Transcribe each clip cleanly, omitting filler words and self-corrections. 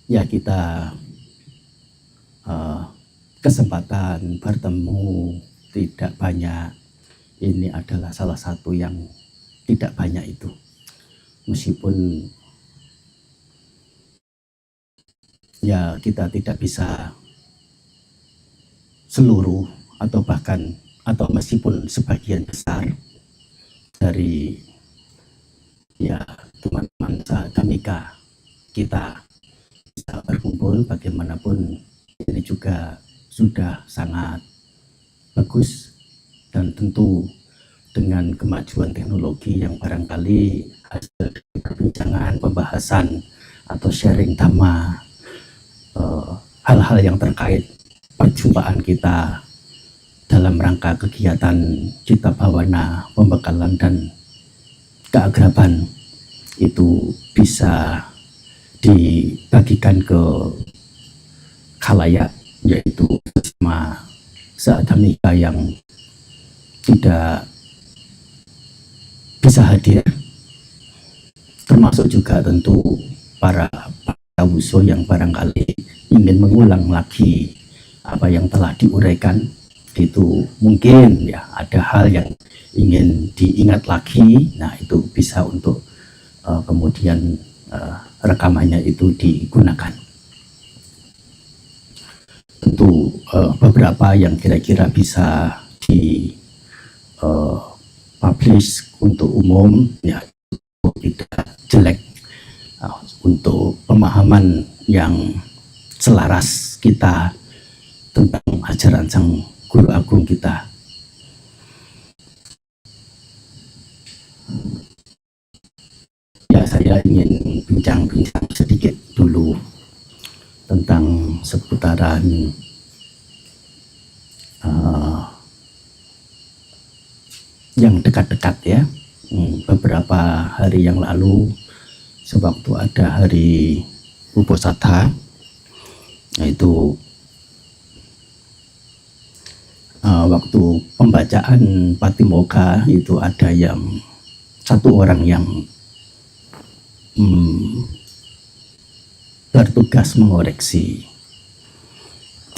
ya kita kesempatan bertemu tidak banyak. Ini adalah salah satu yang tidak banyak itu. Meskipun ya kita tidak bisa seluruh atau bahkan atau meskipun sebagian besar dari ya teman-teman sahabat kita bisa berkumpul, bagaimanapun ini juga sudah sangat bagus. Dan tentu dengan kemajuan teknologi yang barangkali hasil dari perbincangan, pembahasan atau sharing dhamma, hal-hal yang terkait perjumpaan kita dalam rangka kegiatan cita bhavana, pembekalan dan keakraban itu bisa dibagikan ke khalayak, yaitu sesama sahabat yang tidak bisa hadir, termasuk juga tentu para awuso yang barangkali ingin mengulang lagi apa yang telah diuraikan. Itu mungkin ya ada hal yang ingin diingat lagi, nah itu bisa untuk kemudian rekamannya itu digunakan. Tentu beberapa yang kira-kira bisa di publish untuk umum ya tidak jelek, untuk pemahaman yang selaras kita tentang ajaran Sang Guru Agung kita. Ya, saya ingin bincang-bincang sedikit dulu tentang seputaran yang dekat-dekat ya. Beberapa hari yang lalu, sewaktu ada hari Uposatha, yaitu waktu pembacaan Patimokkha, itu ada yang satu orang yang bertugas mengoreksi.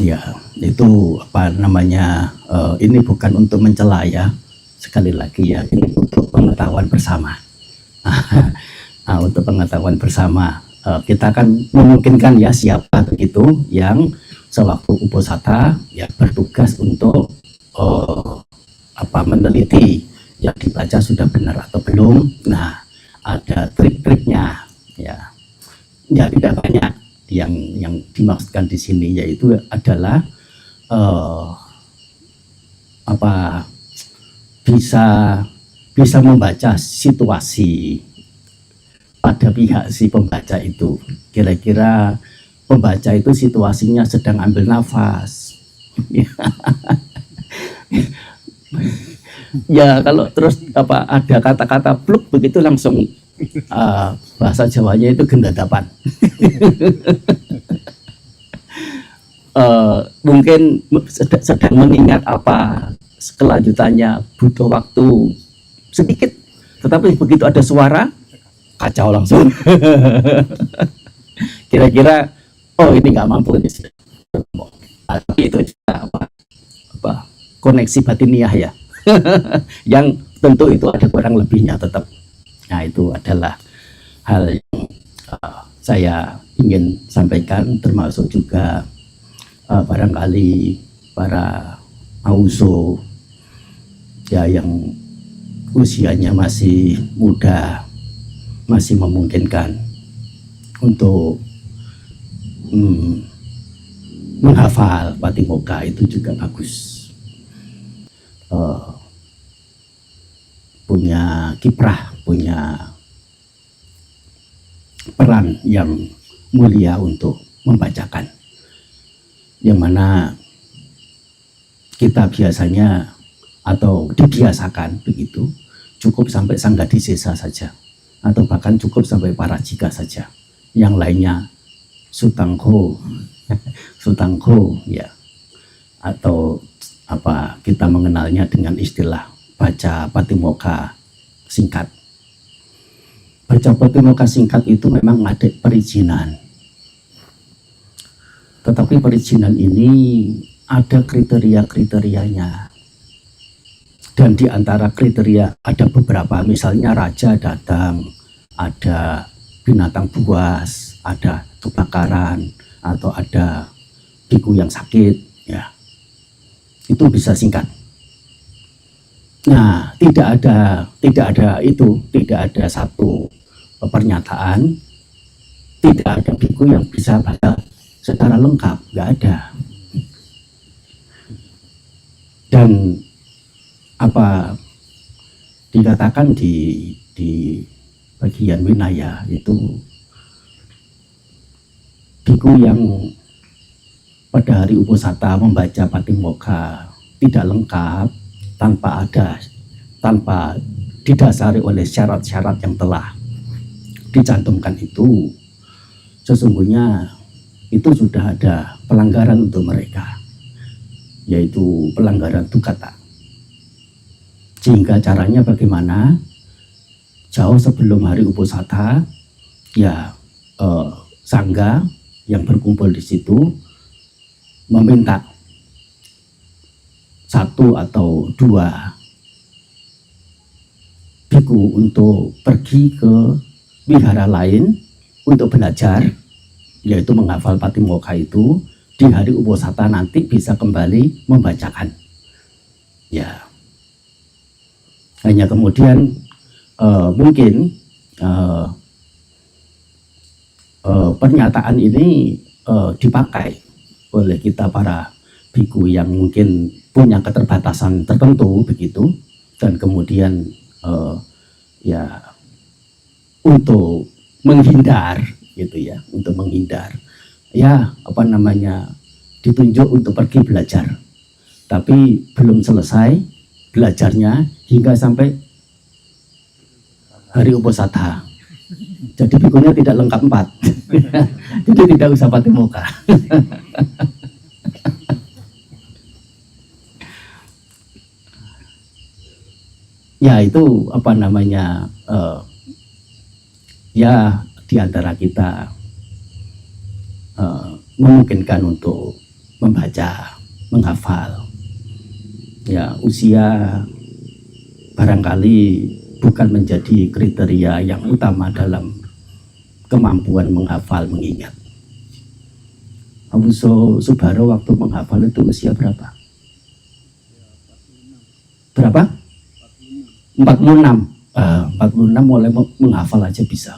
Ya, itu apa namanya? Ini bukan untuk mencela ya. Sekali lagi ya, ini untuk pengetahuan bersama. Untuk pengetahuan bersama, kita kan memungkinkan ya siapa begitu yang sewaktu Uposatha ya bertugas untuk meneliti yang dibaca sudah benar atau belum. Nah, ada trik-triknya ya. Ya tidak banyak yang dimaksudkan di sini, yaitu adalah bisa membaca situasi pada pihak si pembaca itu. Kira-kira pembaca itu situasinya sedang ambil nafas. Ya kalau terus ada kata-kata bluk begitu langsung bahasa Jawanya itu gendadapan. Mungkin sedang mengingat apa kelanjutannya, butuh waktu sedikit, tetapi begitu ada suara kacau langsung. Kira-kira ini nggak mampu ini. Tapi itu juga koneksi batiniah ya. Yang tentu itu ada kurang lebihnya tetap. Nah, itu adalah hal yang saya ingin sampaikan, termasuk juga barangkali para auso ya yang usianya masih muda, masih memungkinkan untuk menghafal Patimokkha, itu juga bagus. Punya kiprah, punya peran yang mulia untuk membacakan, yang mana kita biasanya atau dibiasakan begitu cukup sampai Sanggadisesa saja, atau bahkan cukup sampai Parajika saja. Yang lainnya Sutangko ya, atau kita mengenalnya dengan istilah baca Patimokkha singkat. Baca Patimokkha singkat itu memang ada perizinan. Tetapi perizinan ini ada kriteria-kriterianya. Dan di antara kriteria ada beberapa, misalnya raja datang, ada binatang buas, ada kebakaran, atau ada biku yang sakit, ya. Itu bisa singkat. Nah, tidak ada satu pernyataan, tidak ada biku yang bisa baca secara lengkap, nggak ada. Dan apa dikatakan di bagian Winaya itu biku yang pada hari Uposatha membaca Patimokkha tidak lengkap tanpa didasari oleh syarat-syarat yang telah dicantumkan itu, sesungguhnya itu sudah ada pelanggaran untuk mereka, yaitu pelanggaran Dukkata. Sehingga caranya bagaimana? Jauh sebelum hari Uposatha, ya sangga yang berkumpul di situ meminta satu atau dua biku untuk pergi ke wihara lain untuk belajar, yaitu menghafal Patimokkha itu. Di hari Uposatha nanti bisa kembali membacakan. Ya. Hanya kemudian mungkin pernyataan ini dipakai oleh kita para biku yang mungkin punya keterbatasan tertentu begitu, dan kemudian ya untuk menghindar gitu ya, untuk menghindar ya ditunjuk untuk pergi belajar, tapi belum selesai belajarnya hingga sampai hari Uposatha. Jadi bikunya tidak lengkap 4. Jadi tidak usah Patimokkha. Ya itu ya di antara kita memungkinkan untuk membaca, menghafal. Ya, usia barangkali bukan menjadi kriteria yang utama dalam kemampuan menghafal, mengingat. Abu Subaro waktu menghafal itu usia berapa? Berapa? 46. 46 mulai menghafal aja bisa.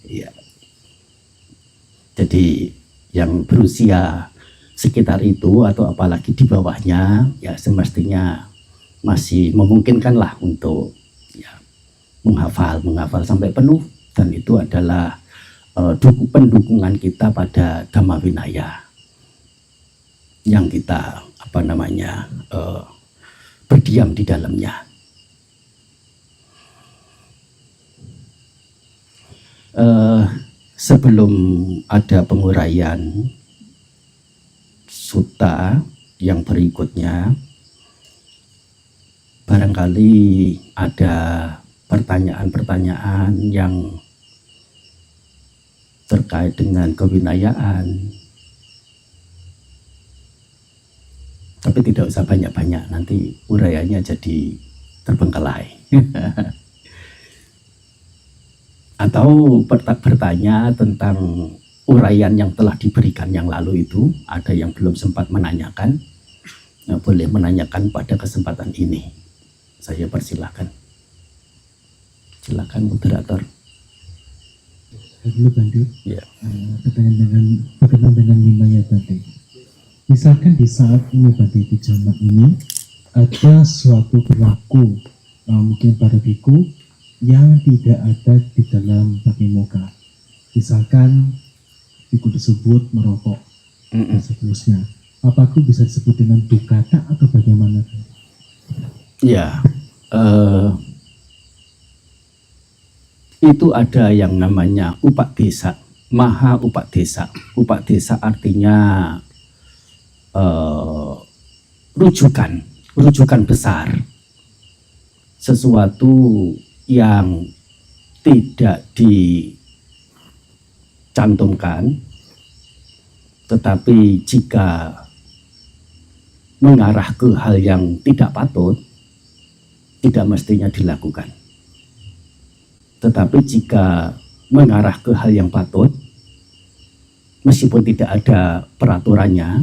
Ya. Jadi yang berusia sekitar itu atau apalagi di bawahnya ya semestinya masih memungkinkanlah untuk ya, menghafal sampai penuh, dan itu adalah pendukungan kita pada Dhamma Vinaya yang kita berdiam di dalamnya. Sebelum ada penguraian sutta yang berikutnya, barangkali ada pertanyaan-pertanyaan yang terkait dengan kewinayaan, tapi tidak usah banyak-banyak, nanti uraiannya jadi terbengkelai. Atau bertanya tentang uraian yang telah diberikan yang lalu itu, ada yang belum sempat menanyakan, boleh menanyakan pada kesempatan ini. Saya persilahkan. Silakan moderator. Dulu Bante, Ya. berkenaan dengan Vinaya Bante. Misalkan di saat ini Bante, di zaman ini ada suatu perilaku mungkin para biku yang tidak ada di dalam Patimokkha. Misalkan biku tersebut merokok dan seterusnya. Apa aku bisa disebut dengan dukkata atau bagaimana? Ya, itu ada yang namanya upadesa, maha upadesa. Upadesa artinya rujukan besar, sesuatu yang tidak dicantumkan Tetapi jika mengarah ke hal yang tidak patut, tidak mestinya dilakukan. Tetapi jika mengarah ke hal yang patut, meskipun tidak ada peraturannya,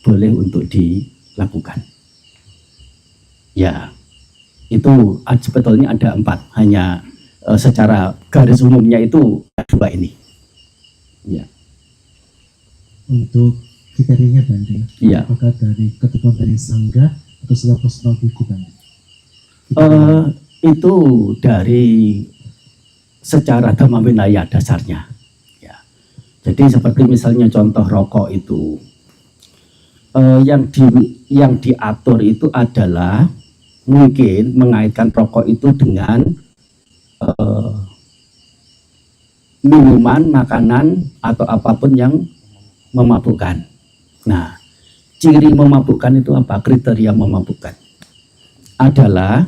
boleh untuk dilakukan. Ya, itu sebetulnya ada 4, hanya secara garis umumnya itu 2 ini. Ya. Untuk kriterianya Bante, Iya. apakah dari ketentuan dari sangga atau secara personal biku Bante? Itu dari secara dhamma vinaya dasarnya. Ya. Jadi seperti misalnya contoh rokok itu, yang diatur itu adalah mungkin mengaitkan rokok itu dengan minuman, makanan, atau apapun yang memabukkan. Nah, ciri memabukkan itu apa? Kriteria memabukkan adalah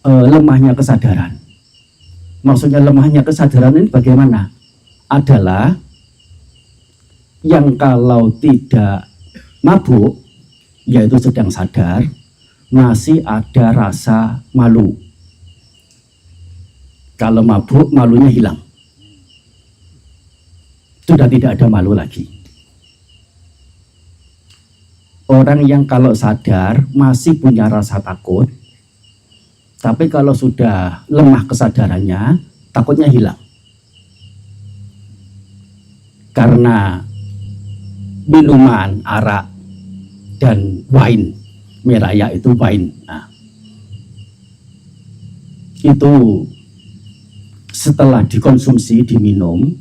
lemahnya kesadaran. Maksudnya lemahnya kesadaran ini bagaimana? Adalah yang kalau tidak mabuk, yaitu sedang sadar, masih ada rasa malu. Kalau mabuk, malunya hilang. Sudah tidak ada malu lagi. Orang yang kalau sadar masih punya rasa takut, tapi kalau sudah lemah kesadarannya, takutnya hilang. Karena minuman, arak, dan wine, meraya itu wine. Nah, itu setelah dikonsumsi, diminum,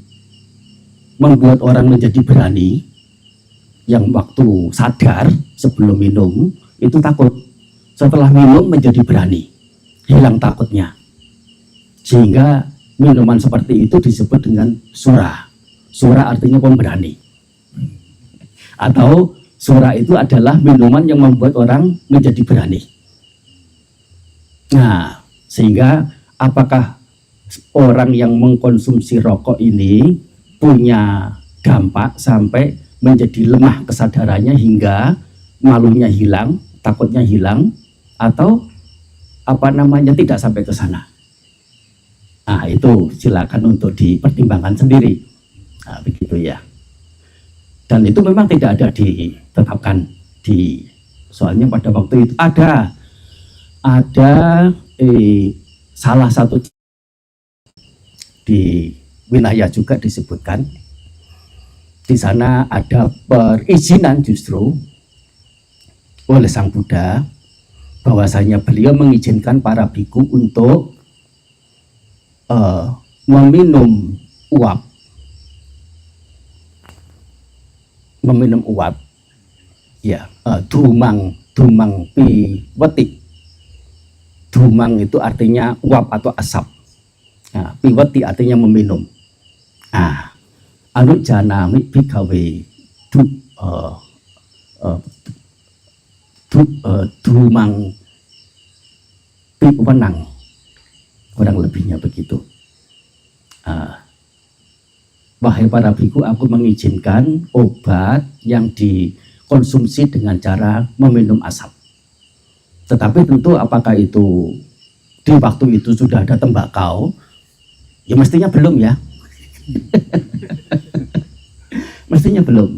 membuat orang menjadi berani. Yang waktu sadar sebelum minum itu takut, setelah minum menjadi berani, hilang takutnya. Sehingga minuman seperti itu disebut dengan sura. Sura artinya pemberani. Atau sura itu adalah minuman yang membuat orang menjadi berani. Nah, sehingga apakah orang yang mengkonsumsi rokok ini punya dampak sampai menjadi lemah kesadarannya hingga malunya hilang, takutnya hilang, atau tidak sampai ke sana? Nah, itu silakan untuk dipertimbangkan sendiri. Nah, begitu ya. Dan itu memang tidak ada ditetapkan soalnya pada waktu itu ada salah satu di Vinaya juga disebutkan, di sana ada perizinan justru oleh Sang Buddha, bahwasanya beliau mengizinkan para biku untuk meminum uap, ya, dumang piweti. Dumang itu artinya uap atau asap. Nah, piweti artinya meminum. Anujanami bhikkhave dumang piwenang, kurang lebihnya begitu. Wahai para biku, aku mengizinkan obat yang dikonsumsi dengan cara meminum asap. Tetapi tentu apakah itu di waktu itu sudah ada tembakau? Ya mestinya belum ya. Mestinya belum.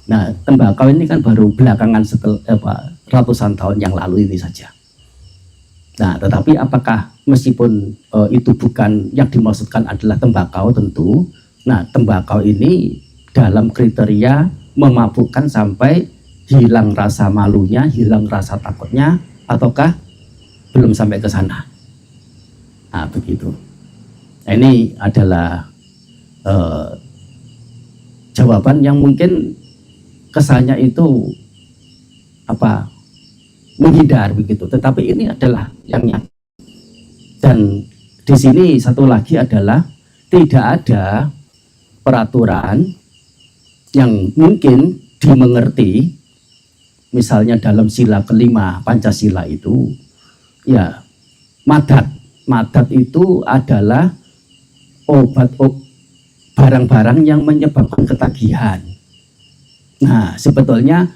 Nah, tembakau ini kan baru belakangan setelah ratusan tahun yang lalu ini saja. Nah, tetapi apakah meskipun itu bukan yang dimaksudkan adalah tembakau tentu. Nah, tembakau ini dalam kriteria memabukkan sampai hilang rasa malunya, hilang rasa takutnya, ataukah belum sampai ke sana? Nah, begitu. Nah, ini adalah jawaban yang mungkin kesannya itu menghindar begitu, tetapi ini adalah yang nyata. Dan di sini satu lagi adalah tidak ada peraturan yang mungkin dimengerti, misalnya dalam sila kelima Pancasila itu ya, madat itu adalah barang-barang yang menyebabkan ketagihan. Nah, sebetulnya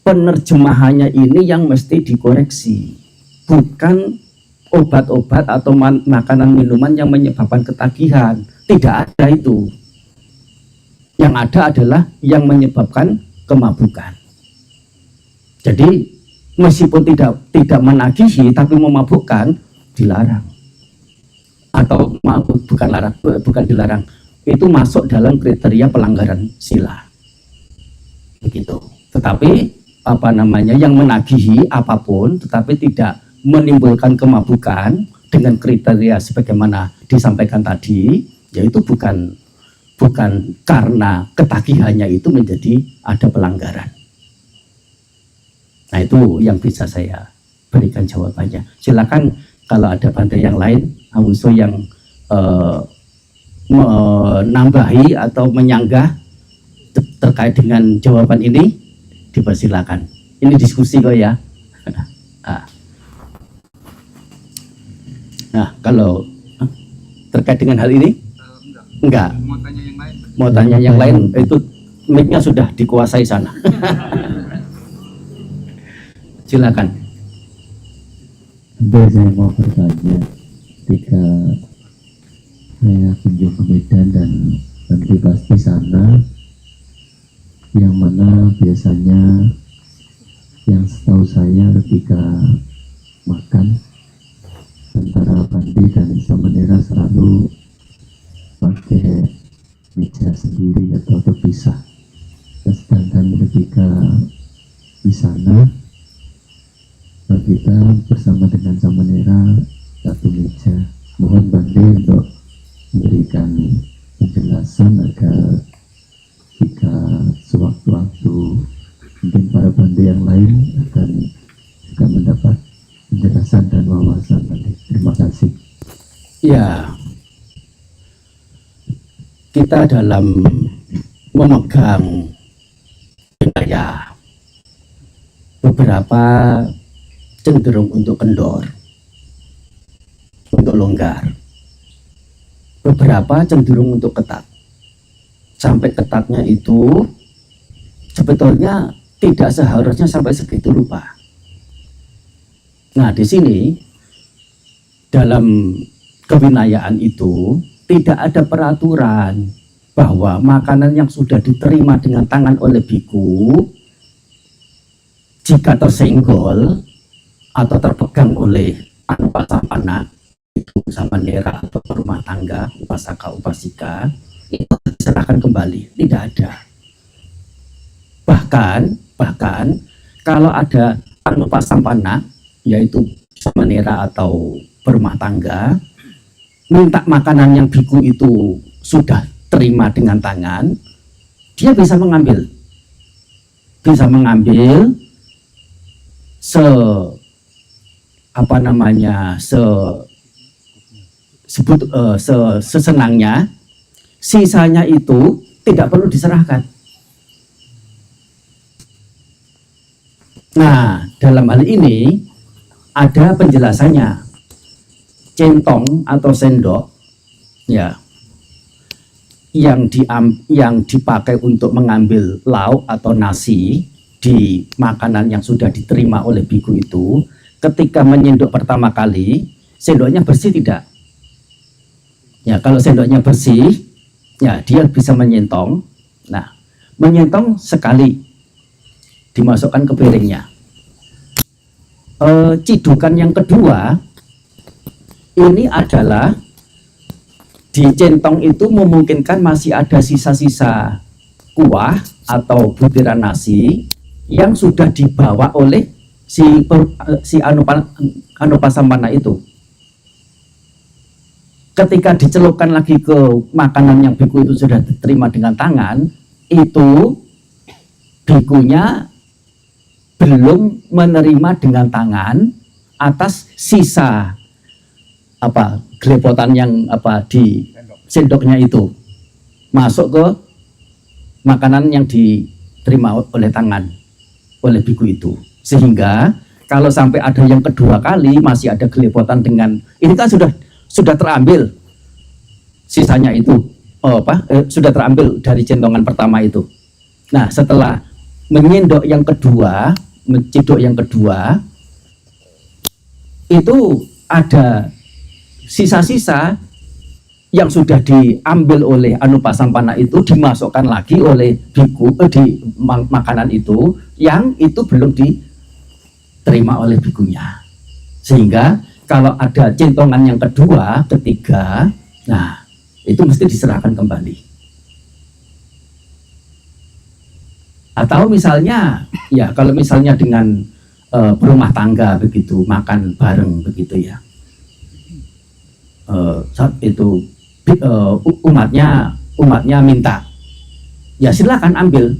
penerjemahannya ini yang mesti dikoreksi, bukan obat-obat atau makanan minuman yang menyebabkan ketagihan. Tidak ada itu. Yang ada adalah yang menyebabkan kemabukan. Jadi meskipun tidak menagihi tapi memabukkan, dilarang. Atau bukan dilarang, itu masuk dalam kriteria pelanggaran sila. Begitu. Tetapi yang menagihi apapun tetapi tidak menimbulkan kemabukan dengan kriteria sebagaimana disampaikan tadi, yaitu bukan karena ketagihannya itu menjadi ada pelanggaran. Nah, itu yang bisa saya berikan jawabannya. Silakan kalau ada Bante yang lain, Awuso yang menambahi atau menyanggah terkait dengan jawaban ini, dipersilakan. Ini diskusi kok ya. Nah, kalau terkait dengan hal ini, enggak. Mau tanya yang lain, itu mic-nya sudah dikuasai sana. Silakan. Saya mau bertanya, ketika saya kunjung ke Medan dan bebas di sana, yang mana biasanya yang setahu saya ketika makan antara Bante dan Samanera selalu pakai meja sendiri atau terpisah. Sedangkan ketika di sana kita bersama dengan Samanera satu meja. Mohon Bante untuk memberikan penjelasan agar jika sewaktu-waktu mungkin para Bante yang lain akan juga mendapat penjelasan dan wawasan. Bante, terima kasih. Ya, kita dalam memegang wilayah beberapa cenderung untuk kendor, untuk longgar, beberapa cenderung untuk ketat. Sampai ketatnya itu sebetulnya tidak seharusnya sampai segitu lupa. Nah, di sini dalam kewinayaan itu tidak ada peraturan bahwa makanan yang sudah diterima dengan tangan oleh biku jika tersenggol atau terpegang oleh anupasamana, itu samanera atau rumah tangga, upasaka upasika, itu diserahkan kembali, tidak ada. Bahkan kalau ada anupasamana, yaitu samanera atau berumah tangga, minta makanan yang biku itu sudah terima dengan tangan, dia bisa mengambil sesenangnya. Sisanya itu tidak perlu diserahkan. Nah, dalam hal ini ada penjelasannya. Centong atau sendok, ya, yang dipakai untuk mengambil lauk atau nasi di makanan yang sudah diterima oleh biku itu, ketika menyendok pertama kali, sendoknya bersih tidak? Ya, kalau sendoknya bersih, ya dia bisa menyentong. Nah, menyentong sekali dimasukkan ke piringnya. Cidukan yang kedua ini adalah di centong itu memungkinkan masih ada sisa-sisa kuah atau butiran nasi yang sudah dibawa oleh si anupasamana itu. Ketika dicelupkan lagi ke makanan yang biku itu sudah diterima dengan tangan, itu bikunya belum menerima dengan tangan atas sisa gelepotan yang di sendoknya itu masuk ke makanan yang diterima oleh tangan oleh biku itu, sehingga kalau sampai ada yang kedua kali masih ada gelepotan dengan ini kan sudah terambil sisanya itu sudah terambil dari centongan pertama itu. Nah, setelah menyendok yang kedua, menciduk yang kedua, itu ada sisa-sisa yang sudah diambil oleh Anupasampana itu, dimasukkan lagi oleh biku di makanan itu, yang itu belum diterima oleh bikunya. Sehingga kalau ada centongan yang kedua, ketiga, nah itu mesti diserahkan kembali. Atau misalnya, ya kalau misalnya dengan berumah tangga begitu, makan bareng begitu ya, saat itu umatnya minta, ya silakan ambil.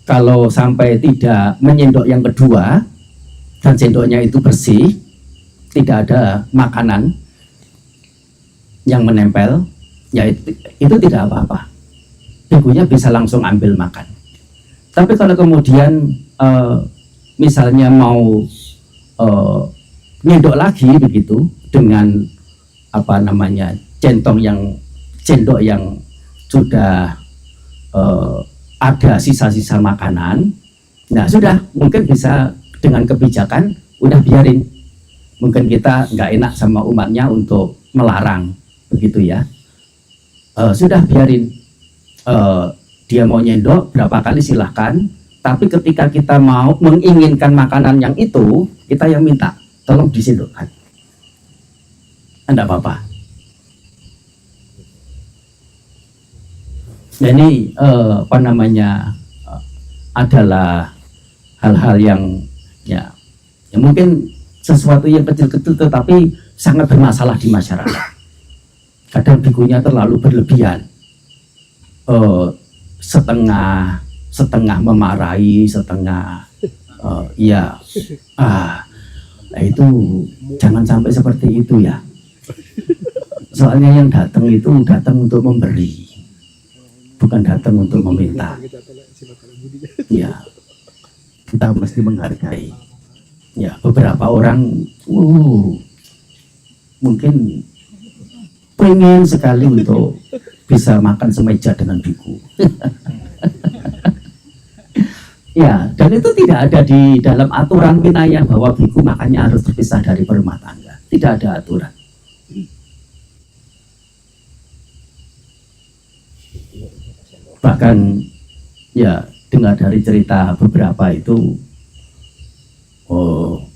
Kalau sampai tidak menyendok yang kedua dan sendoknya itu bersih, tidak ada makanan yang menempel, ya itu tidak apa-apa, bikunya bisa langsung ambil makan. Tapi kalau kemudian misalnya mau nyendok lagi begitu dengan sendok yang sudah ada sisa-sisa makanan, nah sudah, mungkin bisa dengan kebijakan udah biarin, mungkin kita nggak enak sama umatnya untuk melarang begitu ya, sudah biarin, dia mau nyendok berapa kali silahkan, tapi ketika kita mau menginginkan makanan yang itu, kita yang minta tolong disendokkan, enggak apa-apa. Nah, ini adalah hal-hal yang ya mungkin sesuatu yang kecil-kecil tetapi sangat bermasalah di masyarakat. Kadang bikunya terlalu berlebihan, setengah memarahi, setengah nah itu jangan sampai seperti itu ya. Soalnya yang datang itu datang untuk memberi, bukan datang untuk meminta. Ya, kita mesti menghargai. Ya, beberapa orang mungkin pengen sekali untuk bisa makan semeja dengan biku. Ya, dan itu tidak ada di dalam aturan Vinaya bahwa biku makannya harus terpisah dari berumah tangga. Tidak ada aturan. Bahkan ya dengar dari cerita beberapa itu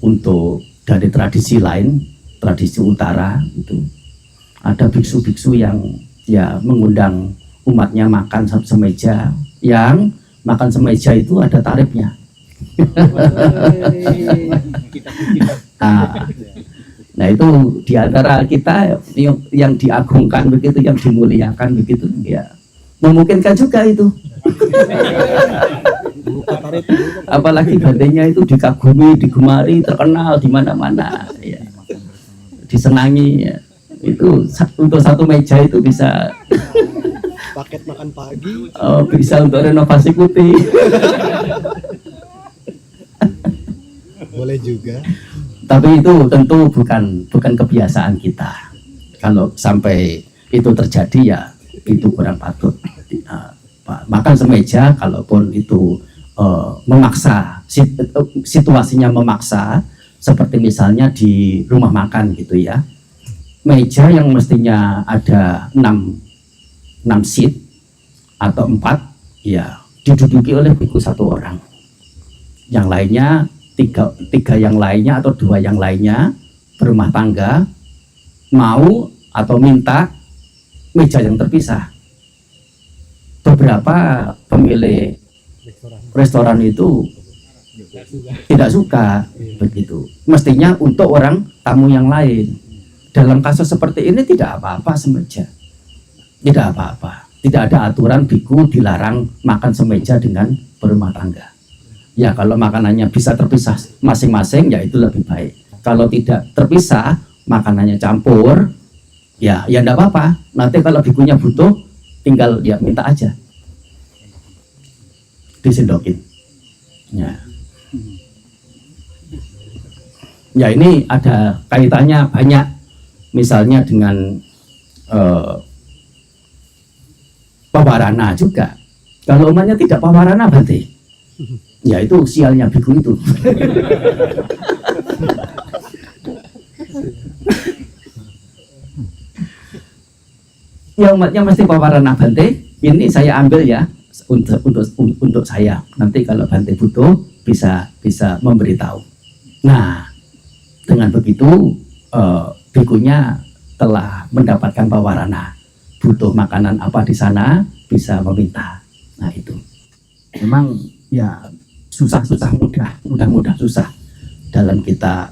untuk dari tradisi lain, tradisi utara itu ada biksu-biksu yang ya mengundang umatnya makan semeja, yang makan semeja itu ada tarifnya. Nah itu diantara kita yang diagungkan begitu, yang dimuliakan begitu ya, memungkinkan juga itu. Apalagi gandengnya itu dikagumi, digemari, terkenal di mana-mana ya, disenangi ya. Itu untuk satu meja itu bisa paket makan pagi, bisa untuk renovasi putih. boleh juga. Tapi itu tentu bukan kebiasaan kita. Kalau sampai itu terjadi ya itu kurang patut. Makan semeja kalaupun itu memaksa, situasinya memaksa, seperti misalnya di rumah makan gitu ya, meja yang mestinya ada 6 seat atau 4 ya diduduki oleh biku 1 orang, yang lainnya tiga yang lainnya atau 2 yang lainnya berumah tangga mau atau minta meja yang terpisah. Beberapa pemilik restoran itu tidak suka begitu, mestinya untuk orang tamu yang lain. Dalam kasus seperti ini tidak apa-apa semeja, tidak apa-apa, tidak ada aturan biku dilarang makan semeja dengan berumah tangga. Ya kalau makanannya bisa terpisah masing-masing ya itu lebih baik. Kalau tidak terpisah, makanannya campur, ya enggak apa-apa. Nanti kalau bikunya butuh, tinggal ya minta aja, disendokin. Ya ini ada kaitannya banyak, misalnya dengan pawarana juga. Kalau umatnya tidak pawarana berarti ya itu sialnya biku itu. Ya umatnya mesti pawarana Bante. Ini saya ambil ya untuk saya. Nanti kalau Bante butuh bisa memberitahu. Nah, dengan begitu bikunya telah mendapatkan pawarana. Butuh makanan apa di sana bisa meminta. Nah itu memang ya susah mudah susah dalam kita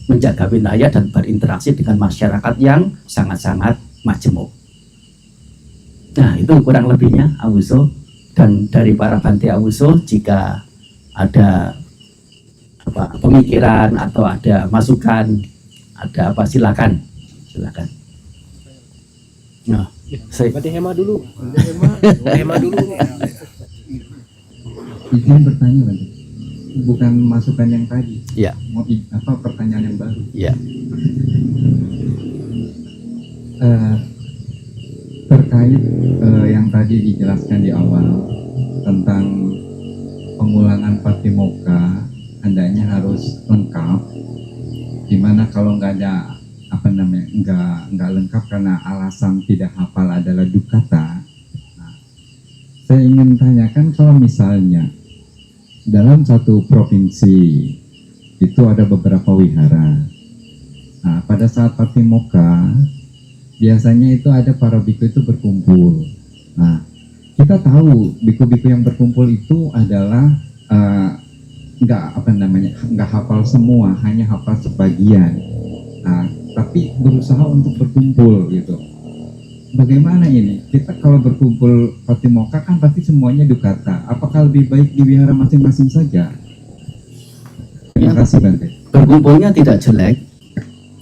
menjaga wilayah dan berinteraksi dengan masyarakat yang sangat-sangat majemuk. Nah itu kurang lebihnya Awuso, dan dari para Bante Awuso jika ada pemikiran atau ada masukan, ada apa silakan. Nah, Berarti Hema dulu. Hema dulu. Izin bertanya Bante, bukan masukan yang tadi. ya, Mau pertanyaan yang baru? ya, Terkait yang tadi dijelaskan di awal tentang pengulangan Patimokkha hendaknya harus lengkap, dimana kalau nggak ada nggak lengkap karena alasan tidak hafal adalah dukkata. Nah, saya ingin tanyakan kalau misalnya dalam satu provinsi itu ada beberapa wihara. Nah, pada saat Patimokkha biasanya itu ada para biku itu berkumpul. Nah, kita tahu biku-biku yang berkumpul itu adalah nggak hafal semua, hanya hafal sebagian. Nah, tapi berusaha untuk berkumpul gitu. Bagaimana ini? Kita kalau berkumpul Patimokkha kan pasti semuanya dukkata. Apakah lebih baik di wihara masing-masing saja? Terima kasih Bante. berkumpulnya tidak jelek,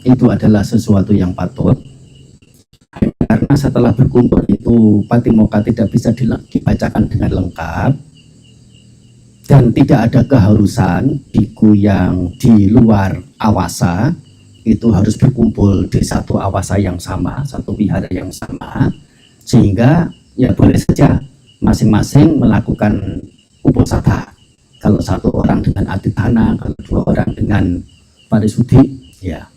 itu adalah sesuatu yang patut. Karena setelah berkumpul itu Patimokkha tidak bisa dibacakan dengan lengkap, dan tidak ada keharusan biku yang di luar awasa itu harus berkumpul di satu awasa yang sama, satu wihara yang sama, sehingga ya boleh saja masing-masing melakukan uposatha. Kalau satu orang dengan aditana, kalau dua orang dengan parisuddhi, ya.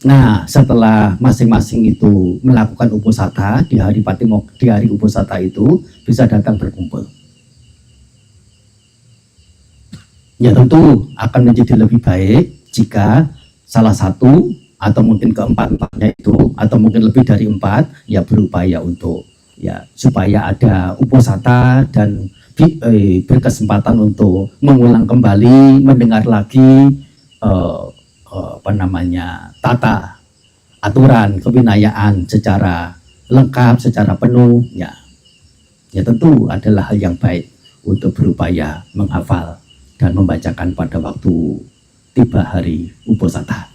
Nah, setelah masing-masing itu melakukan uposatha di hari Patimokkha, di hari uposatha itu bisa datang berkumpul. Ya tentu akan menjadi lebih baik jika salah satu atau mungkin keempat-empatnya itu atau mungkin lebih dari 4 ya berupaya untuk ya supaya ada uposatha dan berkesempatan untuk mengulang kembali, mendengar lagi tata aturan kewinayaan secara lengkap, secara penuh, ya tentu adalah hal yang baik untuk berupaya menghafal dan membacakan pada waktu tiba hari uposatha.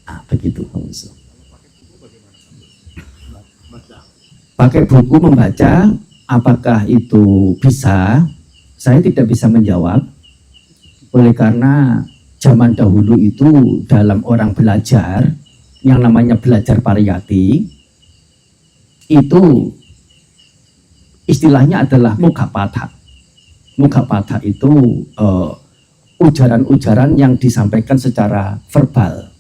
Nah, begitu. Pakai buku membaca, apakah itu bisa? Saya tidak bisa menjawab, oleh karena zaman dahulu itu dalam orang belajar, yang namanya belajar pariyati, itu istilahnya adalah mukhapatha. Mukhapatha itu ujaran-ujaran yang disampaikan secara verbal.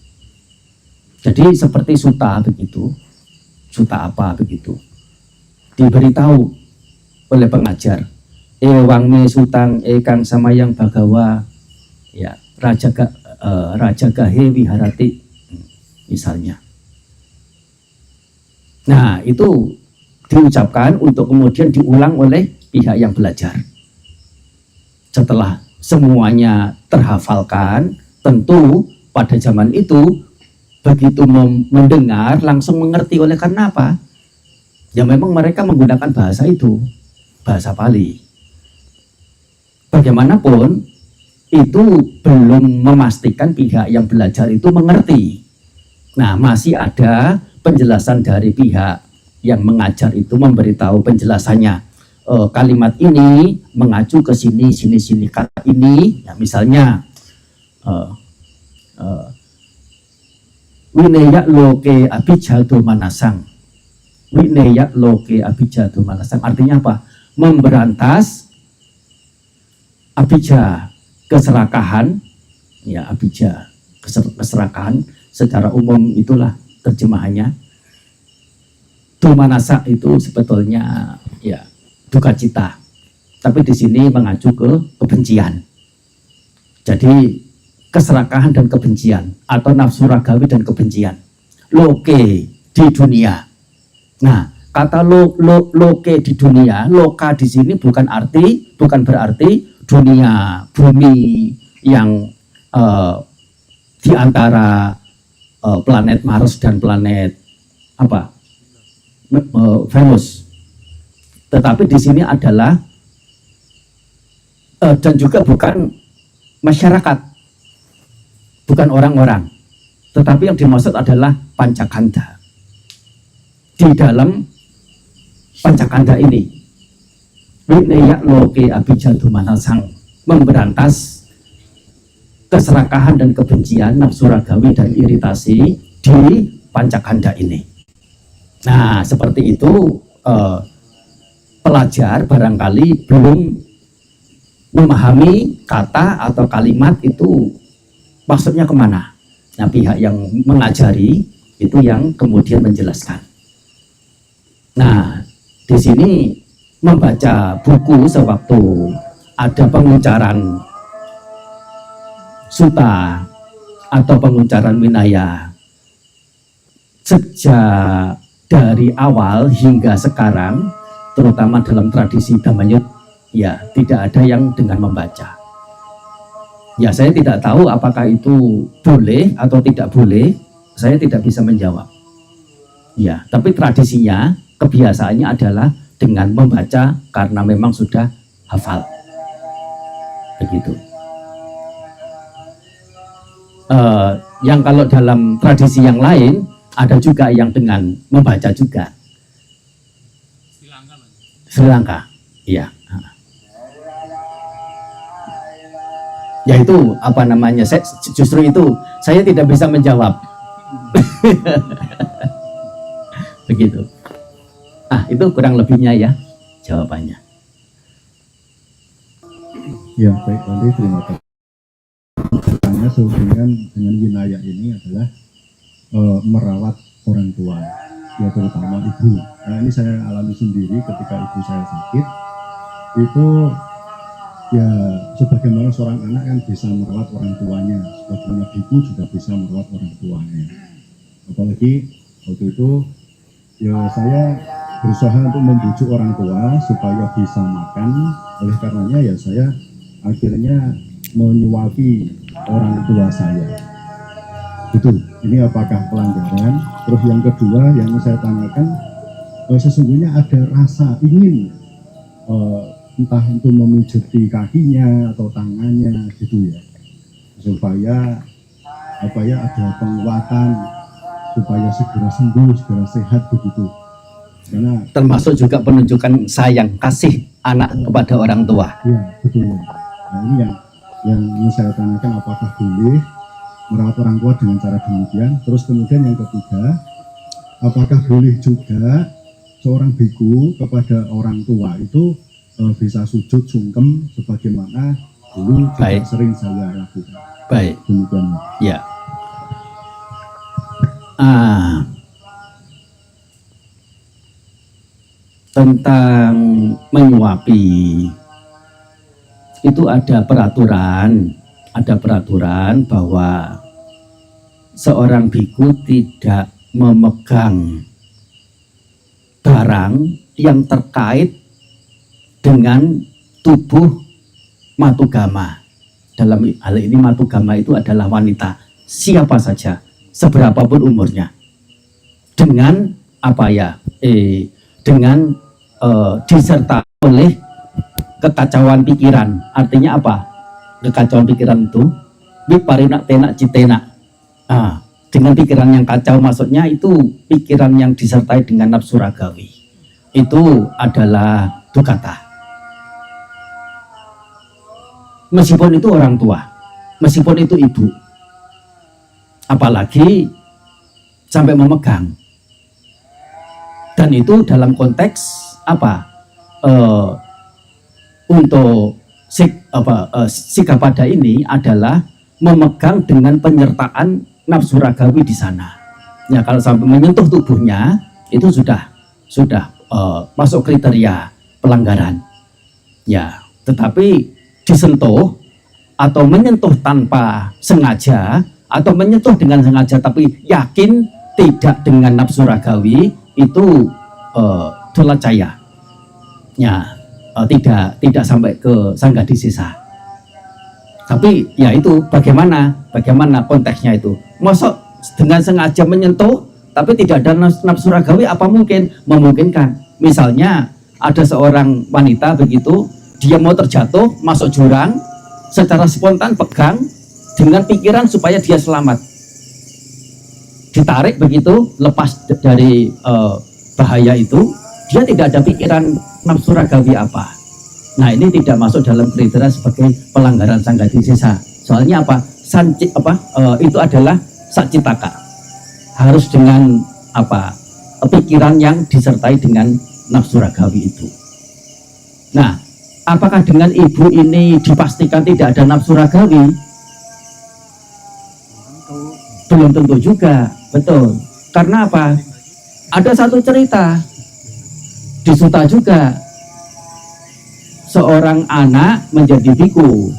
Jadi seperti suta begitu, suta apa begitu, diberitahu oleh pengajar, ewang me sutang ekang samayang bagawa, ya raja gahe wiharati misalnya. Nah itu diucapkan untuk kemudian diulang oleh pihak yang belajar. Setelah semuanya terhafalkan, tentu pada zaman itu begitu mendengar langsung mengerti. Oleh karena apa? Ya memang mereka menggunakan bahasa itu, bahasa Pali. Bagaimanapun itu belum memastikan pihak yang belajar itu mengerti. Nah, masih ada penjelasan dari pihak yang mengajar itu memberitahu penjelasannya. Kalimat ini mengacu ke sini kata ini, ya misalnya wineya loke abijado manasang Wineyat loke abijadu manasang. Artinya apa? Memberantas abija, keserakahan, ya abija, keserakahan secara umum itulah terjemahannya. Dumanasa itu sebetulnya ya duka cita, tapi di sini mengacu ke kebencian. Jadi keserakahan dan kebencian atau nafsu ragawi dan kebencian. Loke di dunia. Nah, kata loke di dunia, loka di sini bukan berarti dunia, bumi yang di antara planet Mars dan planet Venus. Tetapi di sini adalah dan juga bukan masyarakat, bukan orang-orang, tetapi yang dimaksud adalah pancakanda. Di dalam pancakanda ini, Wineyak loke abijadu manasang, memberantas keserakahan dan kebencian, nafsu ragawi dan iritasi di pancakanda ini. Nah, seperti itu pelajar barangkali belum memahami kata atau kalimat itu maksudnya kemana. Nah, pihak yang mengajari itu yang kemudian menjelaskan. Nah, di sini membaca buku sewaktu ada pengucaran suta atau pengucaran winaya sejak dari awal hingga sekarang, terutama dalam tradisi Dhammayut, ya tidak ada yang dengan membaca. Ya, saya tidak tahu apakah itu boleh atau tidak boleh, saya tidak bisa menjawab. Ya, tapi tradisinya, kebiasaannya adalah dengan membaca karena memang sudah hafal. Begitu. Yang kalau dalam tradisi yang lain ada juga yang dengan membaca juga. Sri Lanka, iya. Ya itu apa namanya? Justru itu saya tidak bisa menjawab. Begitu. Itu kurang lebihnya ya jawabannya. Ya, baik, nanti terima kasih. Pertanyaannya sehubungan dengan wilayah ini adalah merawat orang tua, ya terutama ibu. Nah, ini saya alami sendiri ketika ibu saya sakit. Itu ya sebagaimana seorang anak kan bisa merawat orang tuanya, sebagaimana ibu juga bisa merawat orang tuanya. Apalagi waktu itu ya saya berusaha untuk membujuk orang tua supaya bisa makan. Oleh karenanya ya saya akhirnya menyuapi orang tua saya. Itu, ini apakah pelanggaran? Terus yang kedua yang saya tanyakan, sesungguhnya ada rasa ingin entah itu memijati kakinya atau tangannya gitu ya, supaya ada penguatan supaya segera sembuh, segera sehat begitu. Karena termasuk juga penunjukan sayang kasih anak kepada orang tua. Ya, betul. Nah, ini yang ingin saya tanyakan, apakah boleh merawat orang tua dengan cara demikian? Terus kemudian yang ketiga, apakah boleh juga seorang biku kepada orang tua itu bisa sujud sungkem sebagaimana dulu juga sering saya lakukan? Baik. Demikian. Ya. Tentang menyuapi itu ada peraturan bahwa seorang biku tidak memegang barang yang terkait dengan tubuh matugama. Dalam hal ini matugama itu adalah wanita, siapa saja, seberapapun umurnya, dengan dengan disertai oleh kekacauan pikiran. Artinya apa? Kekacauan pikiran itu wiparinak tenak citenak. Dengan pikiran yang kacau, maksudnya itu pikiran yang disertai dengan nafsu ragawi. Itu adalah dukata. Meskipun itu orang tua, meskipun itu ibu, apalagi sampai memegang. Dan Dan itu dalam konteks apa? Untuk sikap pada ini adalah memegang dengan penyertaan nafsu ragawi di sana. Ya, kalau sampai menyentuh tubuhnya itu sudah masuk kriteria pelanggaran. Ya, tetapi disentuh atau menyentuh tanpa sengaja atau menyentuh dengan sengaja tapi yakin tidak dengan nafsu ragawi itu dolacaya. Ya, tidak sampai ke sanggadi sisa. Tapi ya itu bagaimana konteksnya itu. Masuk dengan sengaja menyentuh tapi tidak ada nafsu ragawi, apa mungkin? Memungkinkan. Misalnya ada seorang wanita begitu, dia mau terjatuh masuk jurang, secara spontan pegang dengan pikiran supaya dia selamat, ditarik begitu, lepas dari bahaya itu, dia tidak ada pikiran nafsu ragawi apa. Nah, ini tidak masuk dalam kriteria sebagai pelanggaran sanggati sisa. Soalnya apa? Itu adalah sakcitaka. Harus dengan pikiran yang disertai dengan nafsu ragawi itu. Nah, apakah dengan ibu ini dipastikan tidak ada nafsu ragawi? Belum tentu juga, betul. Karena apa? Ada satu cerita di Suta juga, seorang anak menjadi biku.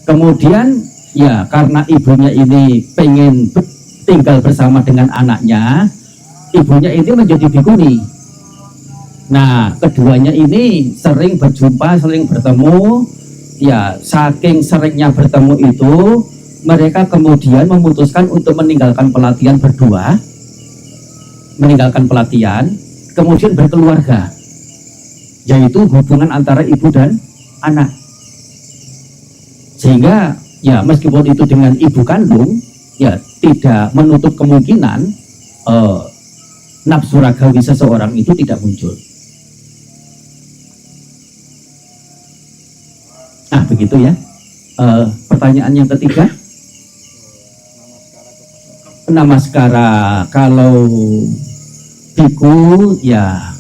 Kemudian ya karena ibunya ini pengen tinggal bersama dengan anaknya, ibunya ini menjadi bikuni. Nah, keduanya ini sering berjumpa, sering bertemu. Ya, saking seringnya bertemu itu, mereka kemudian memutuskan untuk meninggalkan pelatihan berdua, kemudian berkeluarga, yaitu hubungan antara ibu dan anak. Sehingga ya meskipun itu dengan ibu kandung, ya tidak menutup kemungkinan nafsu ragawi seseorang itu tidak muncul. Nah, begitu ya. Pertanyaan yang ketiga, namaskara kalau biku ya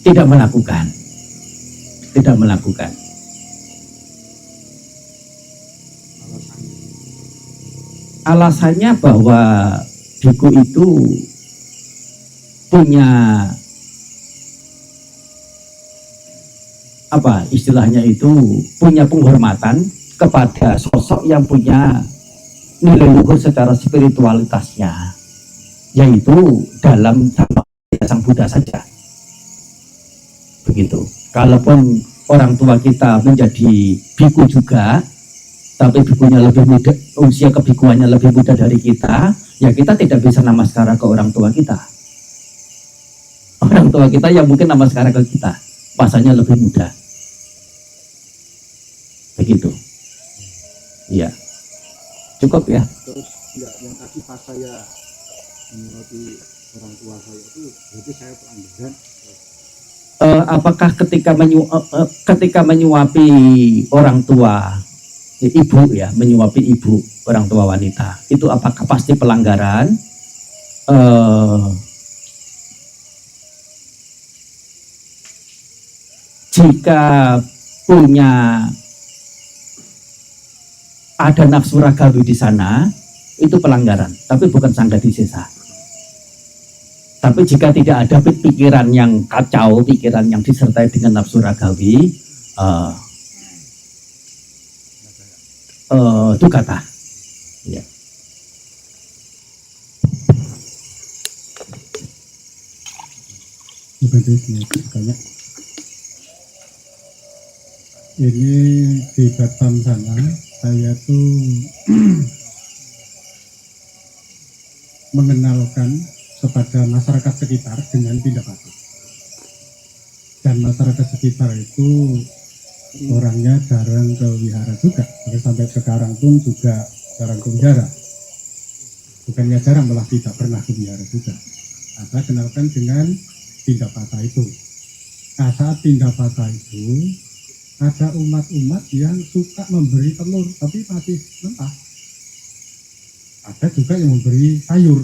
tidak melakukan. Alasannya bahwa biku itu punya istilahnya itu punya penghormatan kepada sosok yang punya nilai luhur secara spiritualitasnya, yaitu dalam Sang Buddha saja. Begitu. Kalaupun orang tua kita menjadi biku juga, tapi bikunya lebih muda, usia kebikuannya lebih muda dari kita, ya kita tidak bisa namaskara ke orang tua kita. Orang tua kita yang mungkin namaskara ke kita, masanya lebih muda. Begitu. Iya. Cukup ya. Terus ya, yang tadi pas saya menyuapi orang tua saya itu, berarti saya pelanggaran. Apakah ketika menyuapi orang tua, ibu ya, menyuapi ibu orang tua wanita, itu apakah pasti pelanggaran? Jika punya ada nafsu ragawi di sana, itu pelanggaran, tapi bukan sanggati sesa. Tapi jika tidak ada pikiran yang kacau, pikiran yang disertai dengan nafsu ragawi, itu kata. Ya. Ini di Batam sana, saya tuh mengenalkan kepada masyarakat sekitar dengan Pindapata. Dan masyarakat sekitar itu orangnya jarang ke wihara juga, sampai sekarang pun juga jarang ke wihara. Bukannya jarang, malah tidak pernah ke wihara juga. Saya kenalkan dengan Pindapata itu. Nah, saat Pindapata itu ada umat-umat yang suka memberi telur tapi masih mentah. Ada juga yang memberi sayur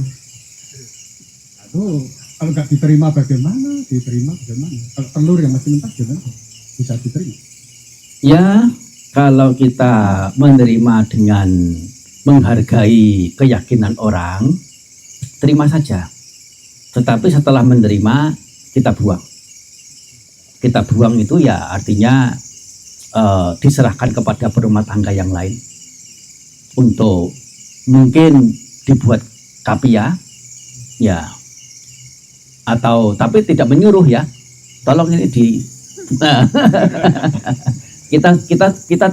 Oh, kalau nggak diterima bagaimana? Diterima bagaimana? Kalau telur yang masih mentah gimana? Bisa diterima? Ya, kalau kita menerima dengan menghargai keyakinan orang, terima saja. Tetapi setelah menerima, kita buang. Kita buang itu ya artinya diserahkan kepada berumah tangga yang lain untuk mungkin dibuat kapia, ya, atau tapi tidak menyuruh ya. Tolong ini di kita